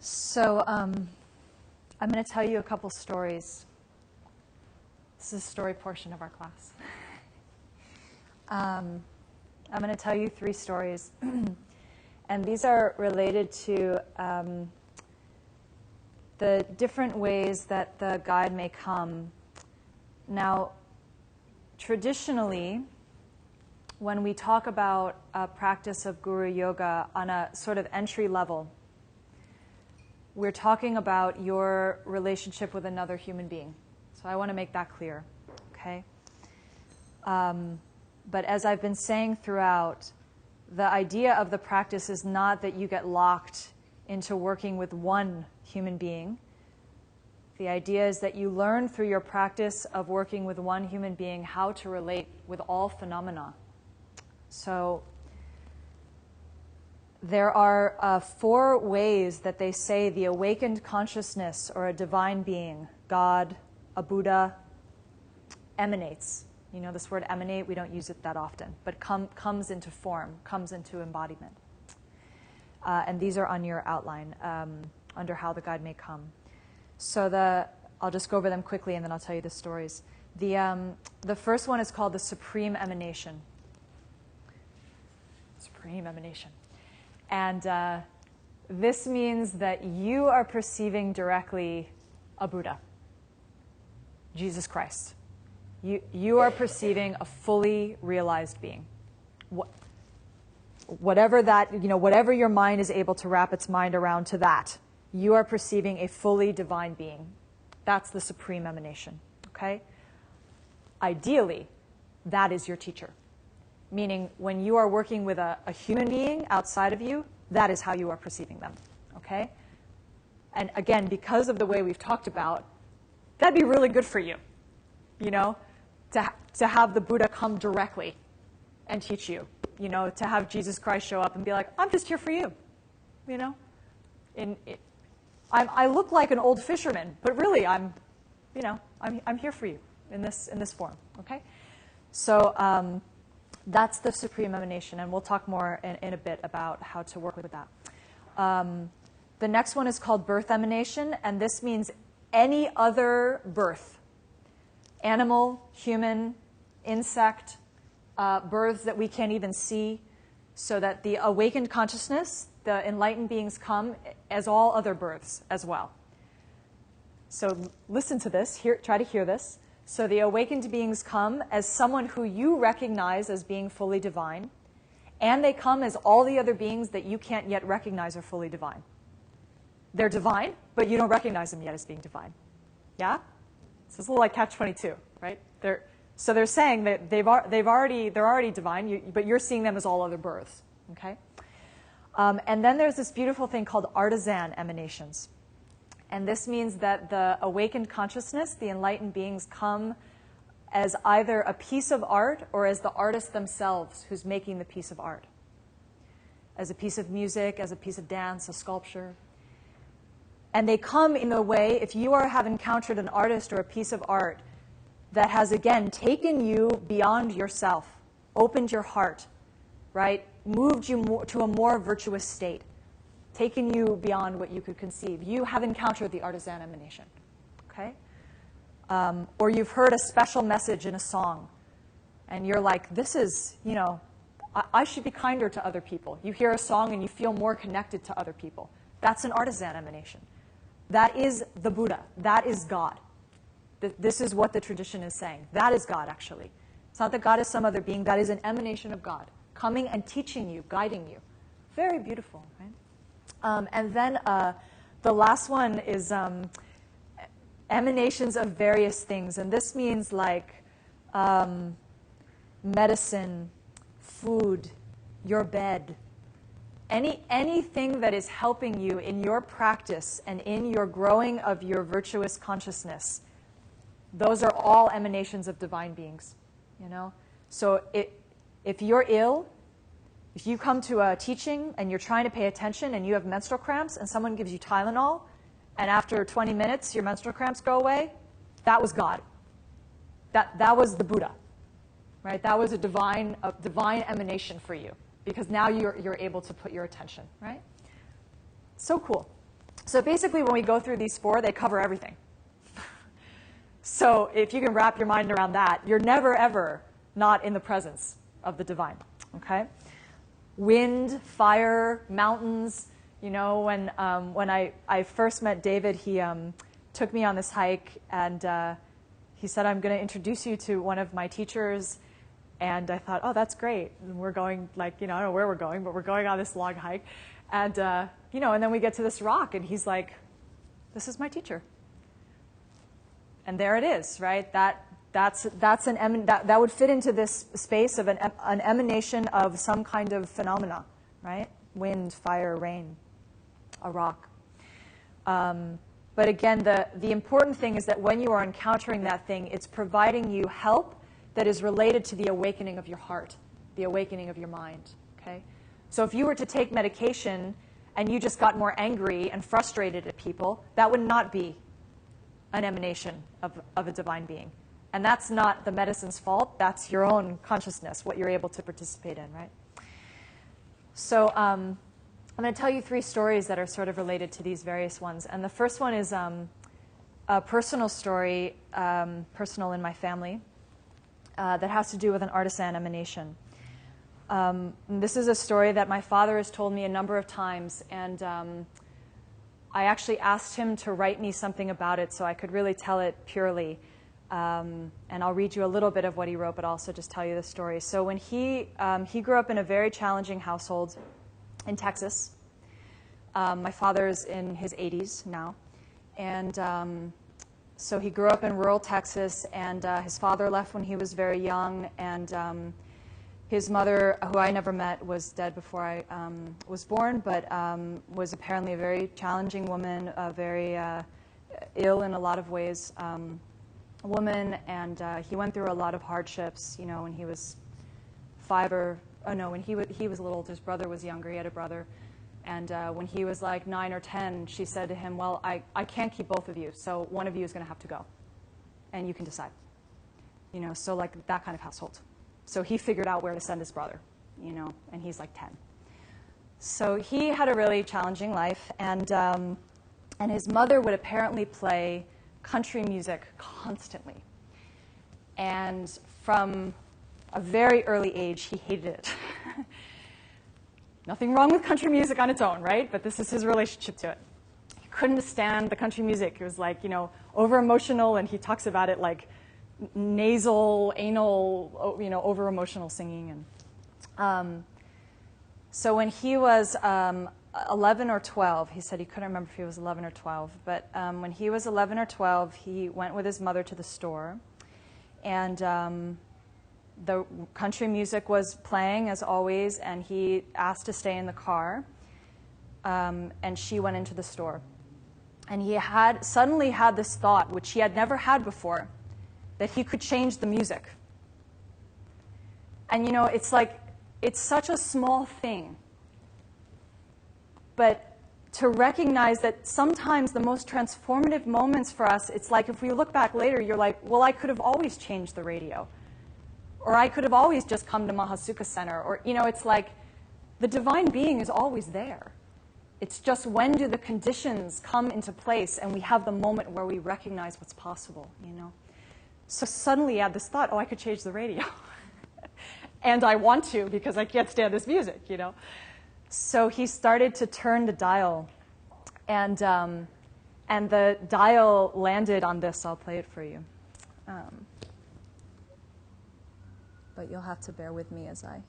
So I'm going to tell you a couple stories. This is the story portion of our class. I'm going to tell you 3 stories. And these are related to the different ways that the guide may come. Now, traditionally, when we talk about a practice of Guru Yoga on a sort of entry level, we're talking about your relationship with another human being. So I want to make that clear, okay? But as I've been saying throughout, the idea of the practice is not that you get locked into working with one human being. The idea is that you learn through your practice of working with one human being how to relate with all phenomena. So there are 4 ways that they say the awakened consciousness or a divine being, God, a Buddha, emanates. You know this word emanate, we don't use it that often, but comes into form, comes into embodiment. And these are on your outline under how the guide may come. So I'll just go over them quickly and then I'll tell you the stories. The first one is called the supreme emanation. Supreme emanation. And this means that you are perceiving directly a Buddha, Jesus Christ. You are perceiving a fully realized being. Whatever that, whatever your mind is able to wrap its mind around to that, you are perceiving a fully divine being. That's the supreme emanation, okay? Ideally, that is your teacher. Meaning, when you are working with a human being outside of you, that is how you are perceiving them, okay? And again, because of the way we've talked about, that'd be really good for you, to have the Buddha come directly and teach you, to have Jesus Christ show up and be like, I'm just here for you, I look like an old fisherman, but really I'm here for you in this form, okay? So that's the supreme emanation, and we'll talk more in a bit about how to work with that. The next one is called birth emanation, and this means any other birth. Animal, human, insect, births that we can't even see, so that the awakened consciousness, the enlightened beings come as all other births as well. So listen to this, try to hear this. So the awakened beings come as someone who you recognize as being fully divine, and they come as all the other beings that you can't yet recognize are fully divine. They're divine, but you don't recognize them yet as being divine. Yeah? So it's a little like Catch-22, right? So they're saying that they're already divine, but you're seeing them as all other births. Okay? And then there's this beautiful thing called artisan emanations. And this means that the awakened consciousness, the enlightened beings, come as either a piece of art or as the artist themselves who's making the piece of art. As a piece of music, as a piece of dance, a sculpture. And they come in a way, if you have encountered an artist or a piece of art that has, again, taken you beyond yourself, opened your heart, right? Moved you to a more virtuous state, taken you beyond what you could conceive. You have encountered the artisan emanation, okay? Or you've heard a special message in a song, and you're like, this is, I should be kinder to other people. You hear a song and you feel more connected to other people. That's an artisan emanation. That is the Buddha. That is God. This is what the tradition is saying. That is God, actually. It's not that God is some other being. That is an emanation of God, coming and teaching you, guiding you. Very beautiful, right? And then the last one is emanations of various things. And this means like medicine, food, your bed, Anything that is helping you in your practice and in your growing of your virtuous consciousness, those are all emanations of divine beings, you know? So if you're ill, if you come to a teaching and you're trying to pay attention and you have menstrual cramps and someone gives you Tylenol, and after 20 minutes your menstrual cramps go away, that was God. That was the Buddha, right? That was a divine emanation for you, because now you're able to put your attention, right? So cool. So basically when we go through these four, they cover everything. So if you can wrap your mind around that, you're never, ever not in the presence of the divine, okay? Wind, fire, mountains. You know, when I first met David, he took me on this hike, and he said, I'm going to introduce you to one of my teachers. And I thought, oh, that's great. And we're going, like, you know, I don't know where we're going, but we're going on this long hike. And, you know, and then we get to this rock, and he's like, this is my teacher. And there it is, right? That would fit into this space of an emanation of some kind of phenomena, right? Wind, fire, rain, a rock. But again, the important thing is that when you are encountering that thing, it's providing you help that is related to the awakening of your heart, the awakening of your mind, okay? So if you were to take medication and you just got more angry and frustrated at people, that would not be an emanation of a divine being. And that's not the medicine's fault. That's your own consciousness, what you're able to participate in, right? So I'm going to tell you 3 stories that are sort of related to these various ones. And the first one is a personal story, personal in my family, that has to do with an artisan emanation. This is a story that my father has told me a number of times, and I actually asked him to write me something about it so I could really tell it purely. And I'll read you a little bit of what he wrote, but also just tell you the story. So when he grew up in a very challenging household in Texas. My father's in his 80s now. And so he grew up in rural Texas, and his father left when he was very young, and his mother, who I never met, was dead before I was born, but was apparently a very challenging woman, very ill in a lot of ways woman, and he went through a lot of hardships, you know, when he was 5 or, oh no, when he was a little older, his brother was younger, he had a brother, and when he was like 9 or 10, she said to him, well, I can't keep both of you, so one of you is going to have to go, and you can decide. You know, so like that kind of household. So he figured out where to send his brother, you know, and he's like 10. So he had a really challenging life, and his mother would apparently play country music constantly. And from a very early age, he hated it. Nothing wrong with country music on its own, right? But this is his relationship to it. He couldn't stand the country music. It was like, you know, over-emotional, and he talks about it like nasal, anal, you know, over-emotional singing. And so when he was 11 or 12, he said he couldn't remember if he was 11 or 12, but when he was 11 or 12, he went with his mother to the store, and the country music was playing as always, and he asked to stay in the car, and she went into the store. And he suddenly had this thought, which he had never had before, that he could change the music. And you know, it's like, it's such a small thing, but to recognize that sometimes the most transformative moments for us, it's like if we look back later, you're like, well, I could have always changed the radio. Or I could have always just come to Mahasukha Center. Or, you know, it's like the divine being is always there. It's just when do the conditions come into place and we have the moment where we recognize what's possible, you know. So suddenly I had this thought, oh, I could change the radio. And I want to because I can't stand this music, you know. So he started to turn the dial, and the dial landed on this. I'll play it for you. But you'll have to bear with me as I...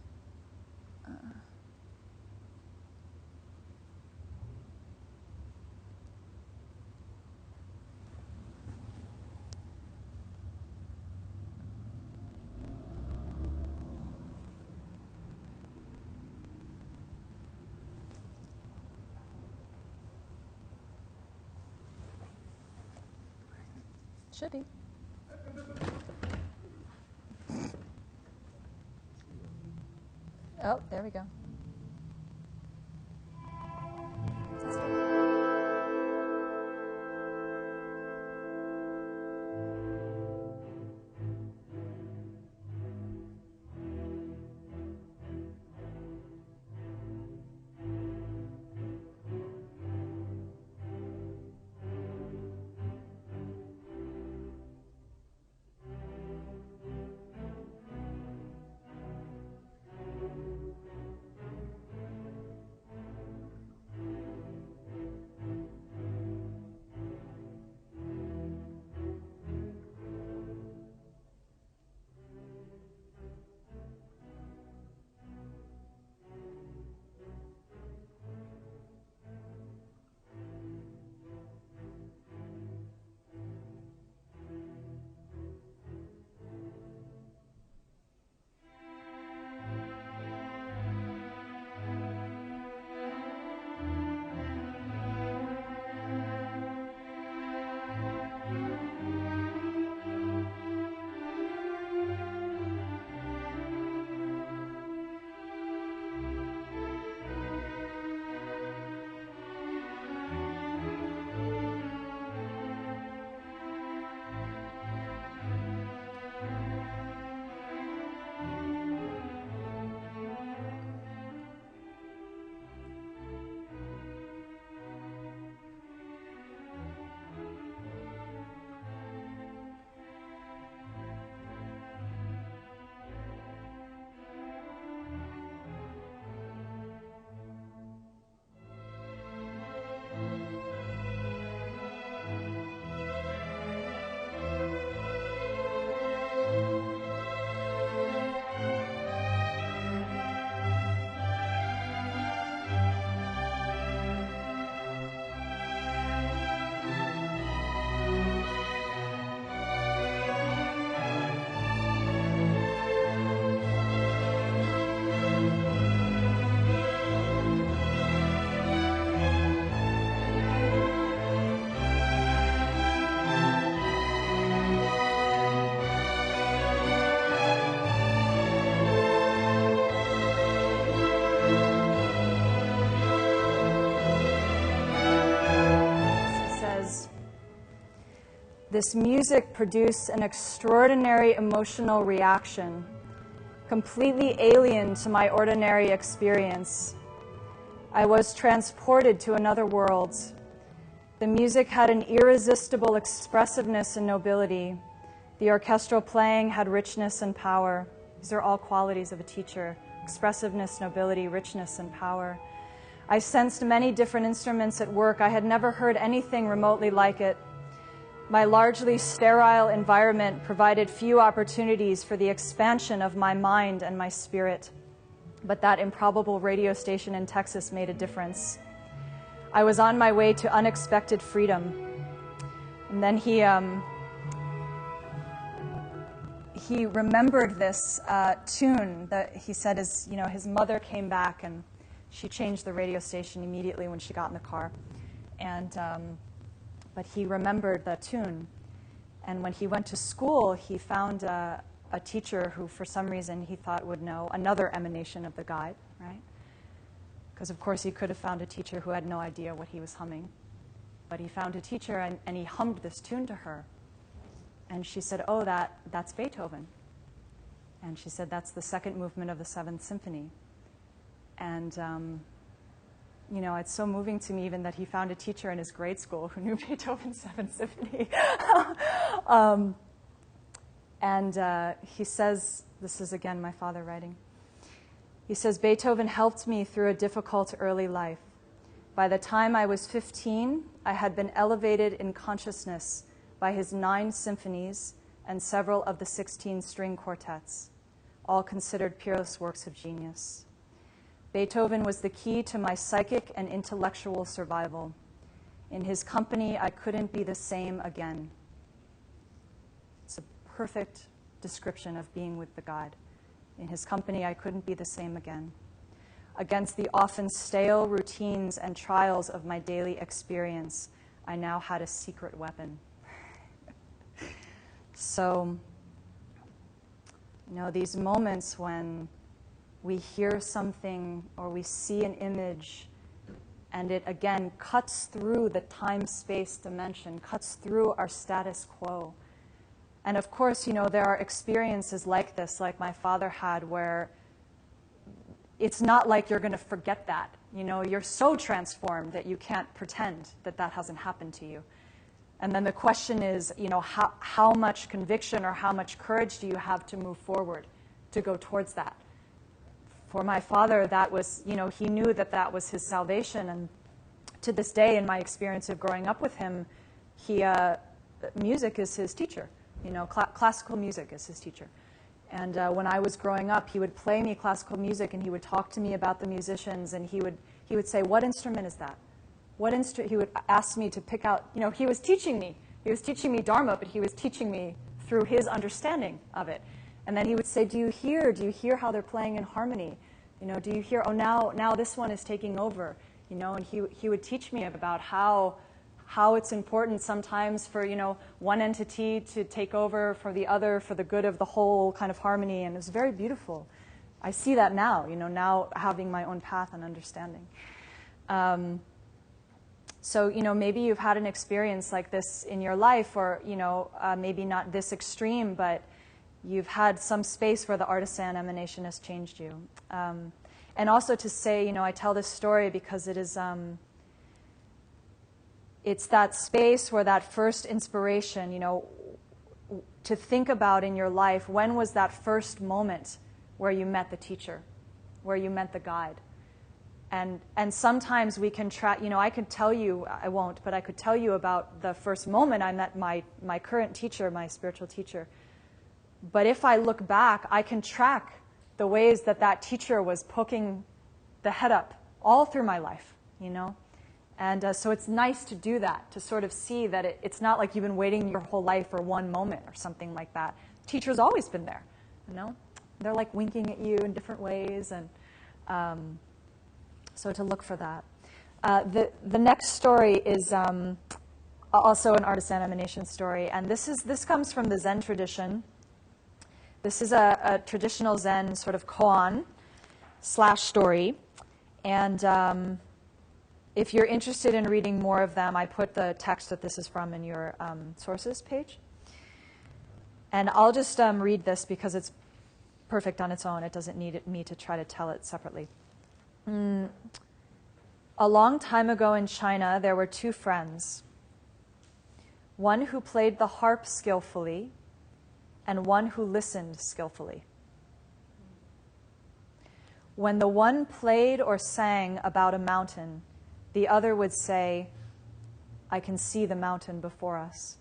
Should be. Oh, there we go. This music produced an extraordinary emotional reaction, completely alien to my ordinary experience. I was transported to another world. The music had an irresistible expressiveness and nobility. The orchestral playing had richness and power. These are all qualities of a teacher: expressiveness, nobility, richness, and power. I sensed many different instruments at work. I had never heard anything remotely like it. My largely sterile environment provided few opportunities for the expansion of my mind and my spirit. But that improbable radio station in Texas made a difference. I was on my way to unexpected freedom. And then he remembered this tune that he said his mother came back and she changed the radio station immediately when she got in the car. But he remembered the tune. And when he went to school, he found a teacher who, for some reason, he thought would know another emanation of the guide, right? Because, of course, he could have found a teacher who had no idea what he was humming. But he found a teacher, and he hummed this tune to her. And she said, oh, that's Beethoven. And she said, that's the second movement of the Seventh Symphony. And it's so moving to me even that he found a teacher in his grade school who knew Beethoven's Seventh Symphony. He says, this is again my father writing, he says, Beethoven helped me through a difficult early life. By the time I was 15, I had been elevated in consciousness by his 9 symphonies and several of the 16 string quartets, all considered peerless works of genius. Beethoven was the key to my psychic and intellectual survival. In his company, I couldn't be the same again. It's a perfect description of being with the guide. In his company, I couldn't be the same again. Against the often stale routines and trials of my daily experience, I now had a secret weapon. So, these moments when we hear something or we see an image and it again cuts through the time-space dimension, cuts through our status quo. And of course, there are experiences like this, like my father had, where it's not like you're going to forget that. You're so transformed that you can't pretend that that hasn't happened to you. And then the question is, how much conviction or how much courage do you have to move forward, to go towards that? For my father, that was, he knew that that was his salvation. And to this day, in my experience of growing up with him, music is his teacher. Classical music is his teacher. And when I was growing up, he would play me classical music, and he would talk to me about the musicians, and he would say, "What instrument is that? What instrument?" He would ask me to pick out. He was teaching me. He was teaching me Dharma, but he was teaching me through his understanding of it. And then he would say, "Do you hear how they're playing in harmony? Do you hear? Oh, now this one is taking over." And he would teach me about how it's important sometimes for, one entity to take over for the other, for the good of the whole kind of harmony. And it was very beautiful. I see that now, now having my own path and understanding. So, maybe you've had an experience like this in your life, or, maybe not this extreme, but you've had some space where the artisan emanation has changed you. And also to say, I tell this story because it is, it's that space where that first inspiration, to think about in your life, when was that first moment where you met the teacher, where you met the guide? And sometimes we can track, I could tell you, I won't, but I could tell you about the first moment I met my current teacher, my spiritual teacher. But if I look back, I can track the ways that teacher was poking the head up all through my life, And so it's nice to do that, to sort of see that it's not like you've been waiting your whole life for one moment or something like that. Teacher's always been there, They're like winking at you in different ways, and so to look for that. The next story is also an artisan emanation story, and this comes from the Zen tradition. This is a traditional Zen sort of koan / story, and if you're interested in reading more of them, I put the text that this is from in your sources page. And I'll just read this because it's perfect on its own. It doesn't need me to try to tell it separately. A long time ago in China, there were two friends. One who played the harp skillfully, and one who listened skillfully. When the one played or sang about a mountain, the other would say, "I can see the mountain before us."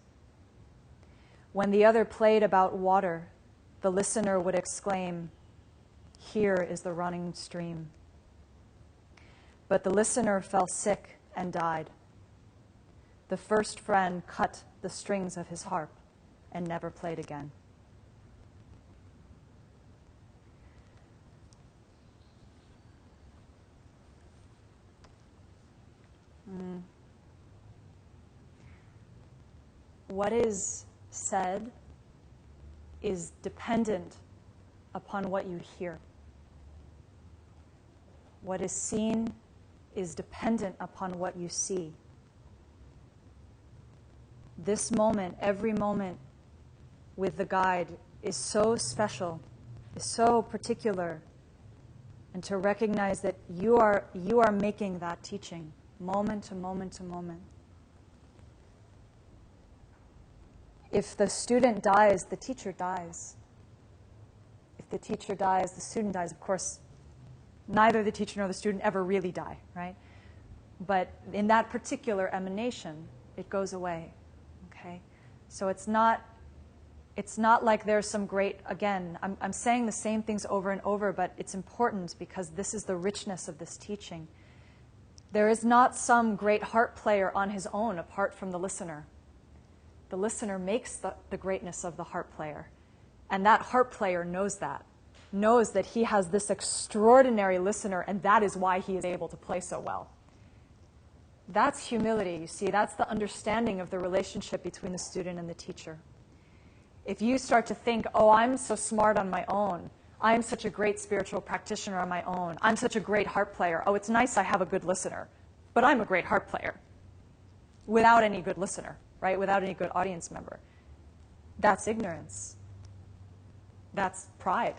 When the other played about water, the listener would exclaim, "Here is the running stream." But the listener fell sick and died. The first friend cut the strings of his harp and never played again. What is said is dependent upon what you hear. What is seen is dependent upon what you see. This moment, every moment with the guide is so special, is so particular, and to recognize that you are making that teaching moment to moment to moment. If the student dies, the teacher dies. If the teacher dies, the student dies. Of course, neither the teacher nor the student ever really die, right? But in that particular emanation, it goes away, okay? So it's not like there's some great, again, I'm saying the same things over and over, but it's important because this is the richness of this teaching. There is not some great harp player on his own apart from the listener. The listener makes the greatness of the harp player. And that harp player knows that he has this extraordinary listener, and that is why he is able to play so well. That's humility, you see. That's the understanding of the relationship between the student and the teacher. If you start to think, oh, I'm so smart on my own, I'm such a great spiritual practitioner on my own, I'm such a great harp player, oh, it's nice I have a good listener, but I'm a great harp player, without any good listener, right? Without any good audience member. That's ignorance. That's pride,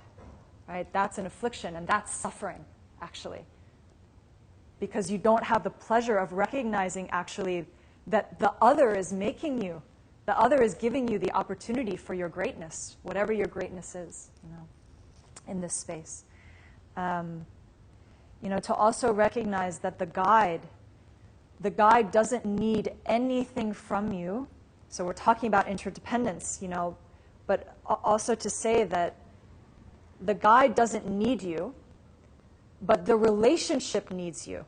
right? That's an affliction, and that's suffering, actually. Because you don't have the pleasure of recognizing, actually, that the other is making you. The other is giving you the opportunity for your greatness, whatever your greatness is, in this space. To also recognize that the guide doesn't need anything from you. So we're talking about interdependence, but also to say that the guide doesn't need you, but the relationship needs you.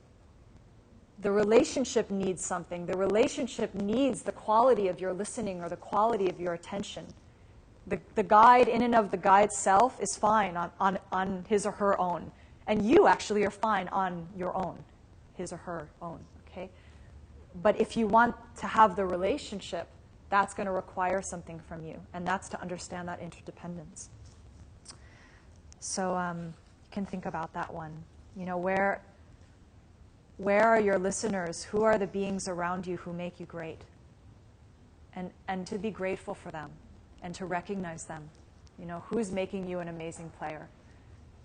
The relationship needs something. The relationship needs the quality of your listening or the quality of your attention. The guide, in and of the guide's self, is fine on his or her own. And you actually are fine on your own, his or her own, okay? But if you want to have the relationship, that's going to require something from you. And that's to understand that interdependence. So you can think about that one. Where are your listeners? Who are the beings around you who make you great? And to be grateful for them and to recognize them. Who's making you an amazing player?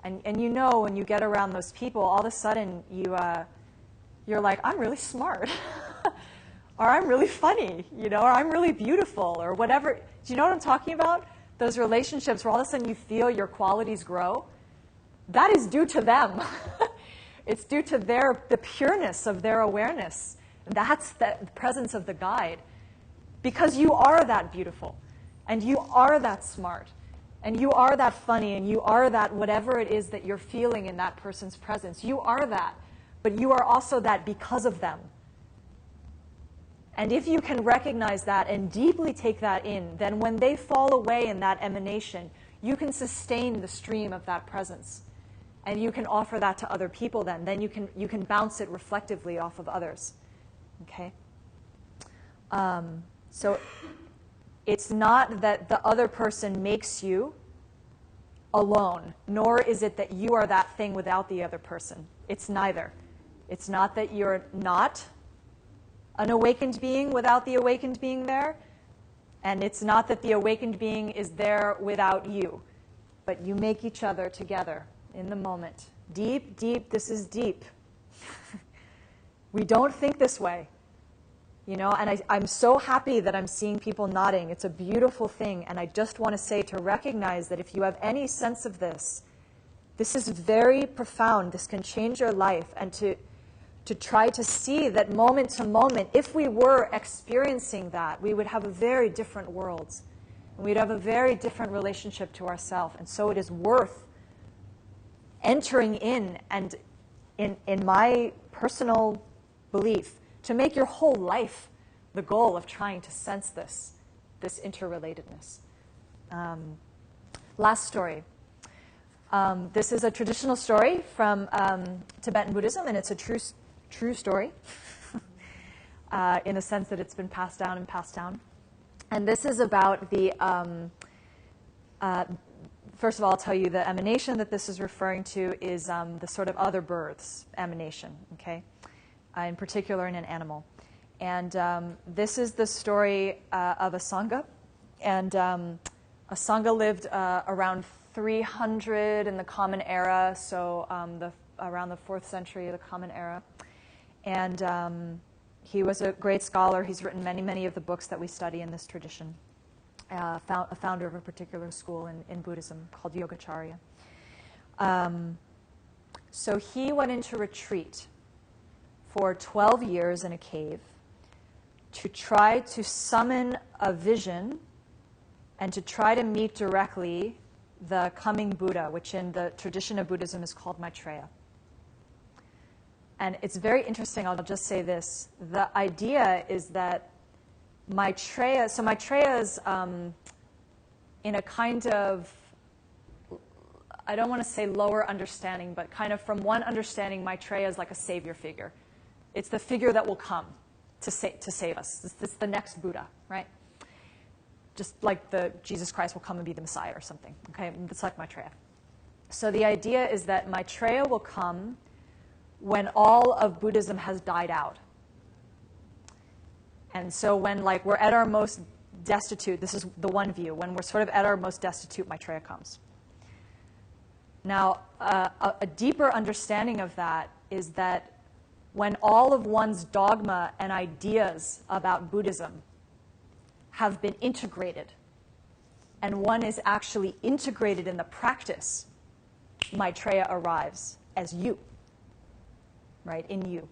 And when you get around those people, all of a sudden you're like, I'm really smart. Or I'm really funny, or I'm really beautiful, or whatever. Do you know what I'm talking about? Those relationships where all of a sudden you feel your qualities grow. That is due to them. It's due to the pureness of their awareness. That's the presence of the guide. Because you are that beautiful, and you are that smart, and you are that funny, and you are that whatever it is that you're feeling in that person's presence. You are that, but you are also that because of them. And if you can recognize that and deeply take that in, then when they fall away in that emanation, you can sustain the stream of that presence. And you can offer that to other people then. Then you can bounce it reflectively off of others. Okay? So it's not that the other person makes you alone, nor is it that you are that thing without the other person. It's neither. It's not that you're not an awakened being without the awakened being there, and it's not that the awakened being is there without you, but you make each other together in the moment. Deep, deep, this is deep. We don't think this way. And I'm so happy that I'm seeing people nodding. It's a beautiful thing, and I just want to say to recognize that if you have any sense of this, this is very profound. This can change your life, and to try to see that moment to moment, if we were experiencing that, we would have a very different world. And we'd have a very different relationship to ourselves. And so it is worth entering in, and in my personal belief, to make your whole life the goal of trying to sense this interrelatedness. Last story. This is a traditional story from Tibetan Buddhism, and it's a true story in the sense that it's been passed down and passed down. And this is about the, first of all, I'll tell you the emanation that this is referring to is the sort of other births emanation, okay? In particular in an animal. And this is the story of a Sangha. And a Sangha lived around 300 in the Common Era, so around the 4th century of the Common Era. And he was a great scholar. He's written many, many of the books that we study in this tradition. A founder of a particular school in Buddhism called Yogacarya. So he went into retreat for 12 years in a cave to try to summon a vision and to try to meet directly the coming Buddha, which in the tradition of Buddhism is called Maitreya. And it's very interesting, I'll just say this. The idea is that Maitreya is in a kind of, I don't want to say lower understanding, but kind of from one understanding, Maitreya is like a savior figure. It's the figure that will come to save us. It's the next Buddha, right? just like the Jesus Christ will come and be the Messiah or something. Okay, it's like Maitreya. So the idea is that Maitreya will come when all of Buddhism has died out. And so when we're at our most destitute, this is the one view, when we're sort of at our most destitute, Maitreya comes. Now, a deeper understanding of that is that when all of one's dogma and ideas about Buddhism have been integrated, and one is actually integrated in the practice, Maitreya arrives as you, right, in you.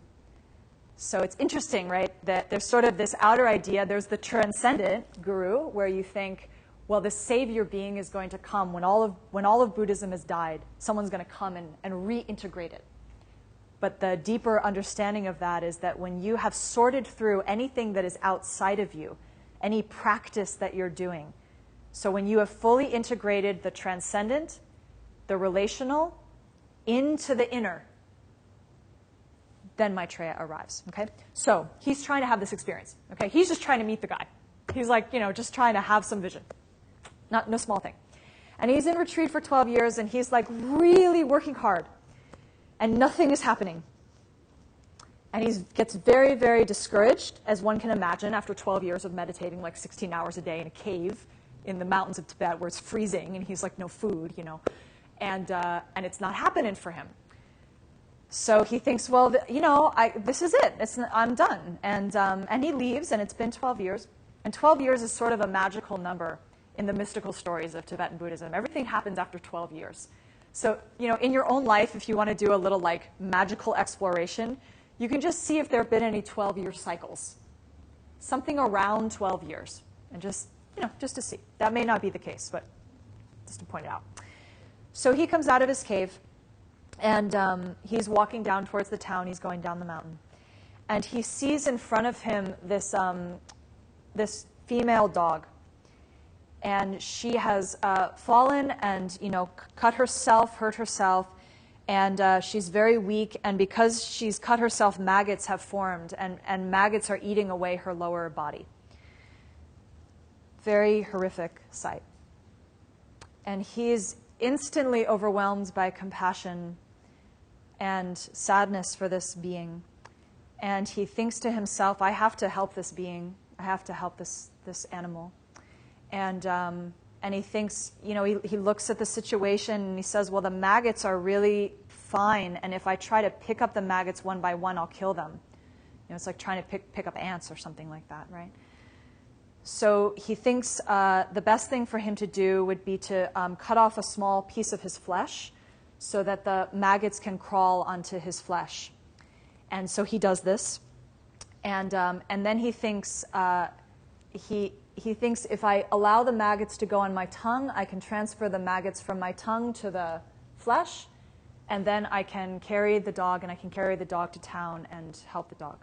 So it's interesting, right, that there's sort of this outer idea. There's the transcendent guru, where you think, well, the savior being is going to come when all of Buddhism has died. Someone's going to come and reintegrate it. But the deeper understanding of that is that when you have sorted through anything that is outside of you, any practice that you're doing, so when you have fully integrated the transcendent, the relational, into the inner, then Maitreya arrives, okay? So he's trying to have this experience, okay? He's just trying to meet the guy. He's just trying to have some vision. No small thing. And he's in retreat for 12 years, and he's really working hard, and nothing is happening. And he gets very, very discouraged, as one can imagine, after 12 years of meditating 16 hours a day in a cave in the mountains of Tibet where it's freezing, and he's no food, and it's not happening for him. So he thinks, well, this is it. I'm done. And he leaves, and it's been 12 years. And 12 years is sort of a magical number in the mystical stories of Tibetan Buddhism. Everything happens after 12 years. So, in your own life, if you want to do a little magical exploration, you can just see if there have been any 12-year cycles. Something around 12 years. And just to see. That may not be the case, but just to point it out. So he comes out of his cave, and he's walking down towards the town. He's going down the mountain. And he sees in front of him this female dog. And she has fallen and, cut herself, hurt herself. And she's very weak. And because she's cut herself, maggots have formed. And maggots are eating away her lower body. Very horrific sight. And he's instantly overwhelmed by compassion and sadness for this being. And he thinks to himself, I have to help this being. I have to help this animal. And he thinks, he looks at the situation and he says, well, the maggots are really fine. And if I try to pick up the maggots one by one, I'll kill them. It's like trying to pick up ants or something like that, right? So he thinks the best thing for him to do would be to cut off a small piece of his flesh so that the maggots can crawl onto his flesh. And so he does this. And then he thinks, he thinks if I allow the maggots to go on my tongue, I can transfer the maggots from my tongue to the flesh, and then I can carry the dog, and I can carry the dog to town and help the dog.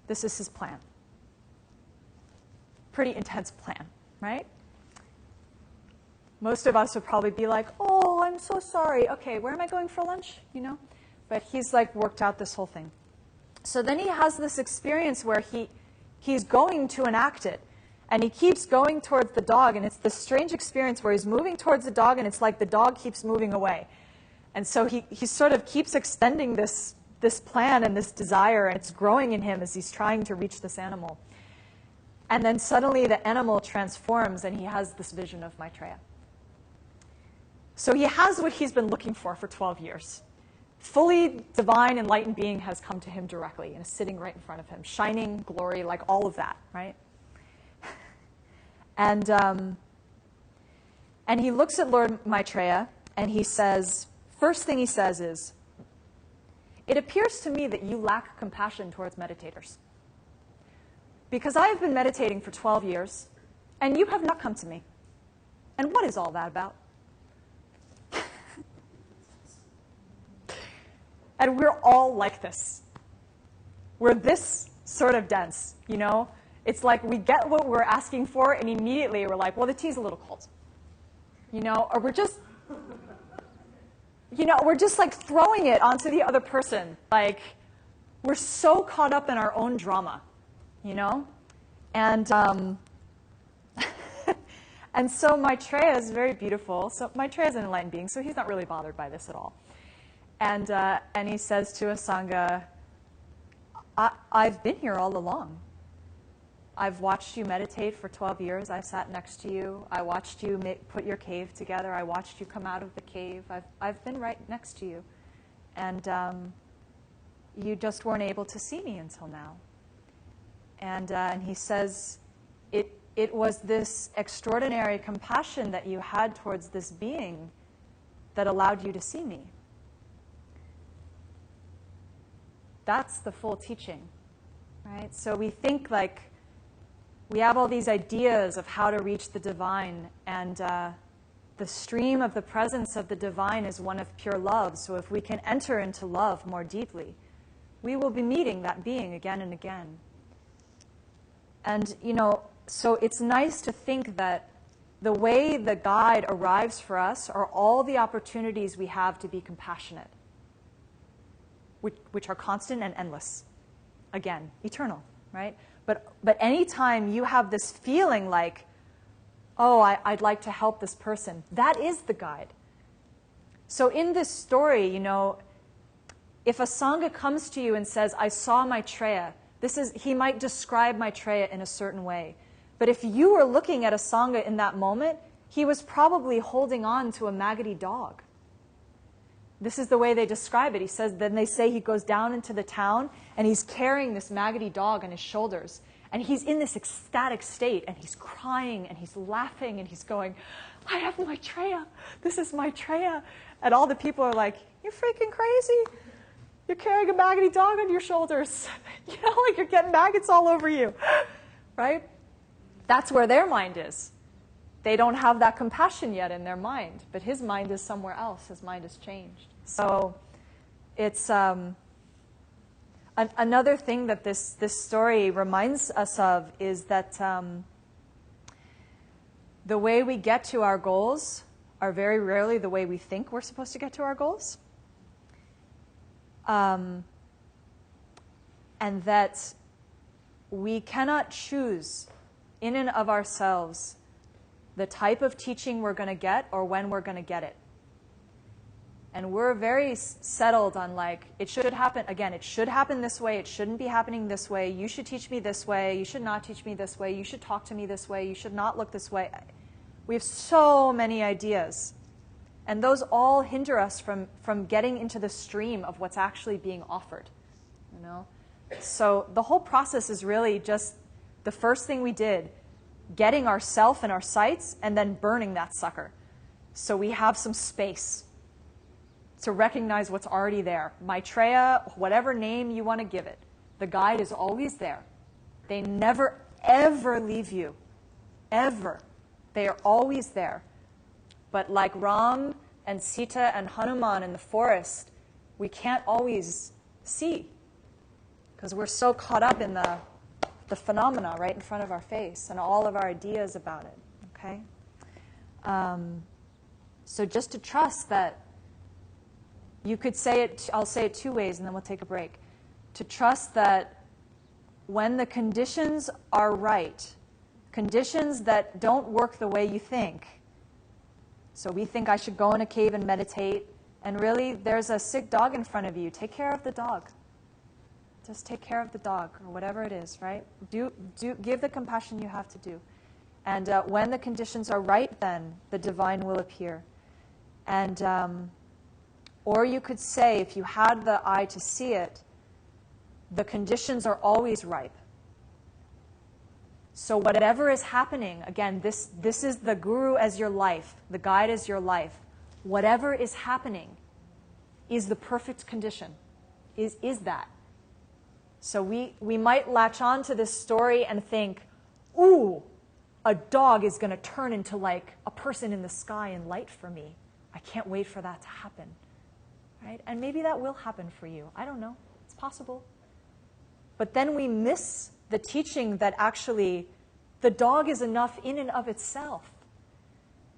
This is his plan. Pretty intense plan, right? Most of us would probably be like, oh, I'm so sorry. Okay, where am I going for lunch? But he's worked out this whole thing. So then he has this experience where he's going to enact it. And he keeps going towards the dog, and it's this strange experience where he's moving towards the dog, and it's like the dog keeps moving away. And so he sort of keeps extending this plan and this desire, and it's growing in him as he's trying to reach this animal. And then suddenly the animal transforms, and he has this vision of Maitreya. So he has what he's been looking for 12 years. Fully divine, enlightened being has come to him directly and is sitting right in front of him, shining glory, all of that, right? And he looks at Lord Maitreya, and he says, first thing he says is, it appears to me that you lack compassion towards meditators. Because I have been meditating for 12 years, and you have not come to me. And what is all that about? And we're all like this. We're this sort of dense, It's like we get what we're asking for, and immediately we're like, well, the tea's a little cold. Or we're just, we're just throwing it onto the other person. We're so caught up in our own drama, And And so Maitreya is very beautiful. So Maitreya is an enlightened being, so he's not really bothered by this at all. And he says to Asanga, I've been here all along. I've watched you meditate for 12 years. I sat next to you. I watched you put your cave together. I watched you come out of the cave. I've been right next to you. And you just weren't able to see me until now. And he says, it was this extraordinary compassion that you had towards this being that allowed you to see me. That's the full teaching, right? So we think like we have all these ideas of how to reach the divine, and the stream of the presence of the divine is one of pure love. So if we can enter into love more deeply, we will be meeting that being again and again. And, so it's nice to think that the way the guide arrives for us are all the opportunities we have to be compassionate, which are constant and endless. Again, eternal, right? But anytime you have this feeling like, oh, I'd like to help this person, that is the guide. So in this story, if a Sangha comes to you and says, I saw Maitreya, he might describe Maitreya in a certain way. But if you were looking at a Sangha in that moment, he was probably holding on to a maggoty dog. This is the way they describe it. He says, then they say he goes down into the town and he's carrying this maggoty dog on his shoulders. And he's in this ecstatic state and he's crying and he's laughing and he's going, I have Maitreya. This is Maitreya. And all the people are like, you're freaking crazy. You're carrying a maggoty dog on your shoulders. Like you're getting maggots all over you, right? That's where their mind is. They don't have that compassion yet in their mind, but his mind is somewhere else. His mind has changed. So it's another thing that this story reminds us of is that the way we get to our goals are very rarely the way we think we're supposed to get to our goals. And that we cannot choose in and of ourselves the type of teaching we're going to get or when we're going to get it. And we're very settled on like, it should happen, again, it should happen this way, it shouldn't be happening this way, you should teach me this way, you should not teach me this way, you should talk to me this way, you should not look this way. We have so many ideas. And those all hinder us from getting into the stream of what's actually being offered. So the whole process is really just the first thing we did, getting ourself and our sights and then burning that sucker. So we have some space to recognize what's already there. Maitreya, whatever name you want to give it, the guide is always there. They never, ever leave you. Ever. They are always there. But like Ram and Sita and Hanuman in the forest, we can't always see because we're so caught up in the phenomena right in front of our face and all of our ideas about it, okay? So just to trust that you could say it, I'll say it two ways and then we'll take a break. To trust that when the conditions are right, conditions that don't work the way you think, so we think I should go in a cave and meditate, and really there's a sick dog in front of you. Take care of the dog. Just take care of the dog, or whatever it is, right? Give the compassion you have to do. And when the conditions are right, then the divine will appear. And or you could say, if you had the eye to see it, the conditions are always ripe. So whatever is happening, again, this is the guru as your life, the guide as your life. Whatever is happening is the perfect condition, is that. So we might latch on to this story and think, ooh, a dog is going to turn into like a person in the sky and light for me. I can't wait for that to happen. Right? And maybe that will happen for you. I don't know. It's possible. But then we miss the teaching that actually the dog is enough in and of itself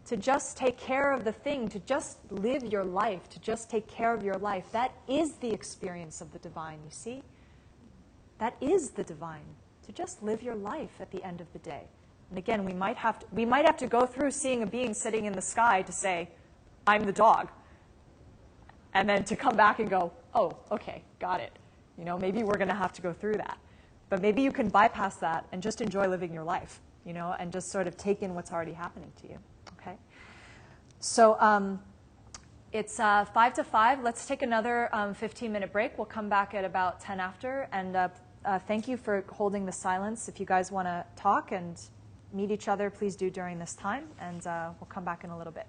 to just take care of the thing, to just live your life, to just take care of your life. That is the experience of the divine, you see? That is the divine, to just live your life at the end of the day. And again, we might have to go through seeing a being sitting in the sky to say, I'm the dog. And then to come back and go, oh, okay, got it. Maybe we're going to have to go through that. But maybe you can bypass that and just enjoy living your life, and just sort of take in what's already happening to you, okay? So it's 5 to 5. Let's take another 15-minute break. We'll come back at about 10 after. And thank you for holding the silence. If you guys want to talk and meet each other, please do during this time. And we'll come back in a little bit.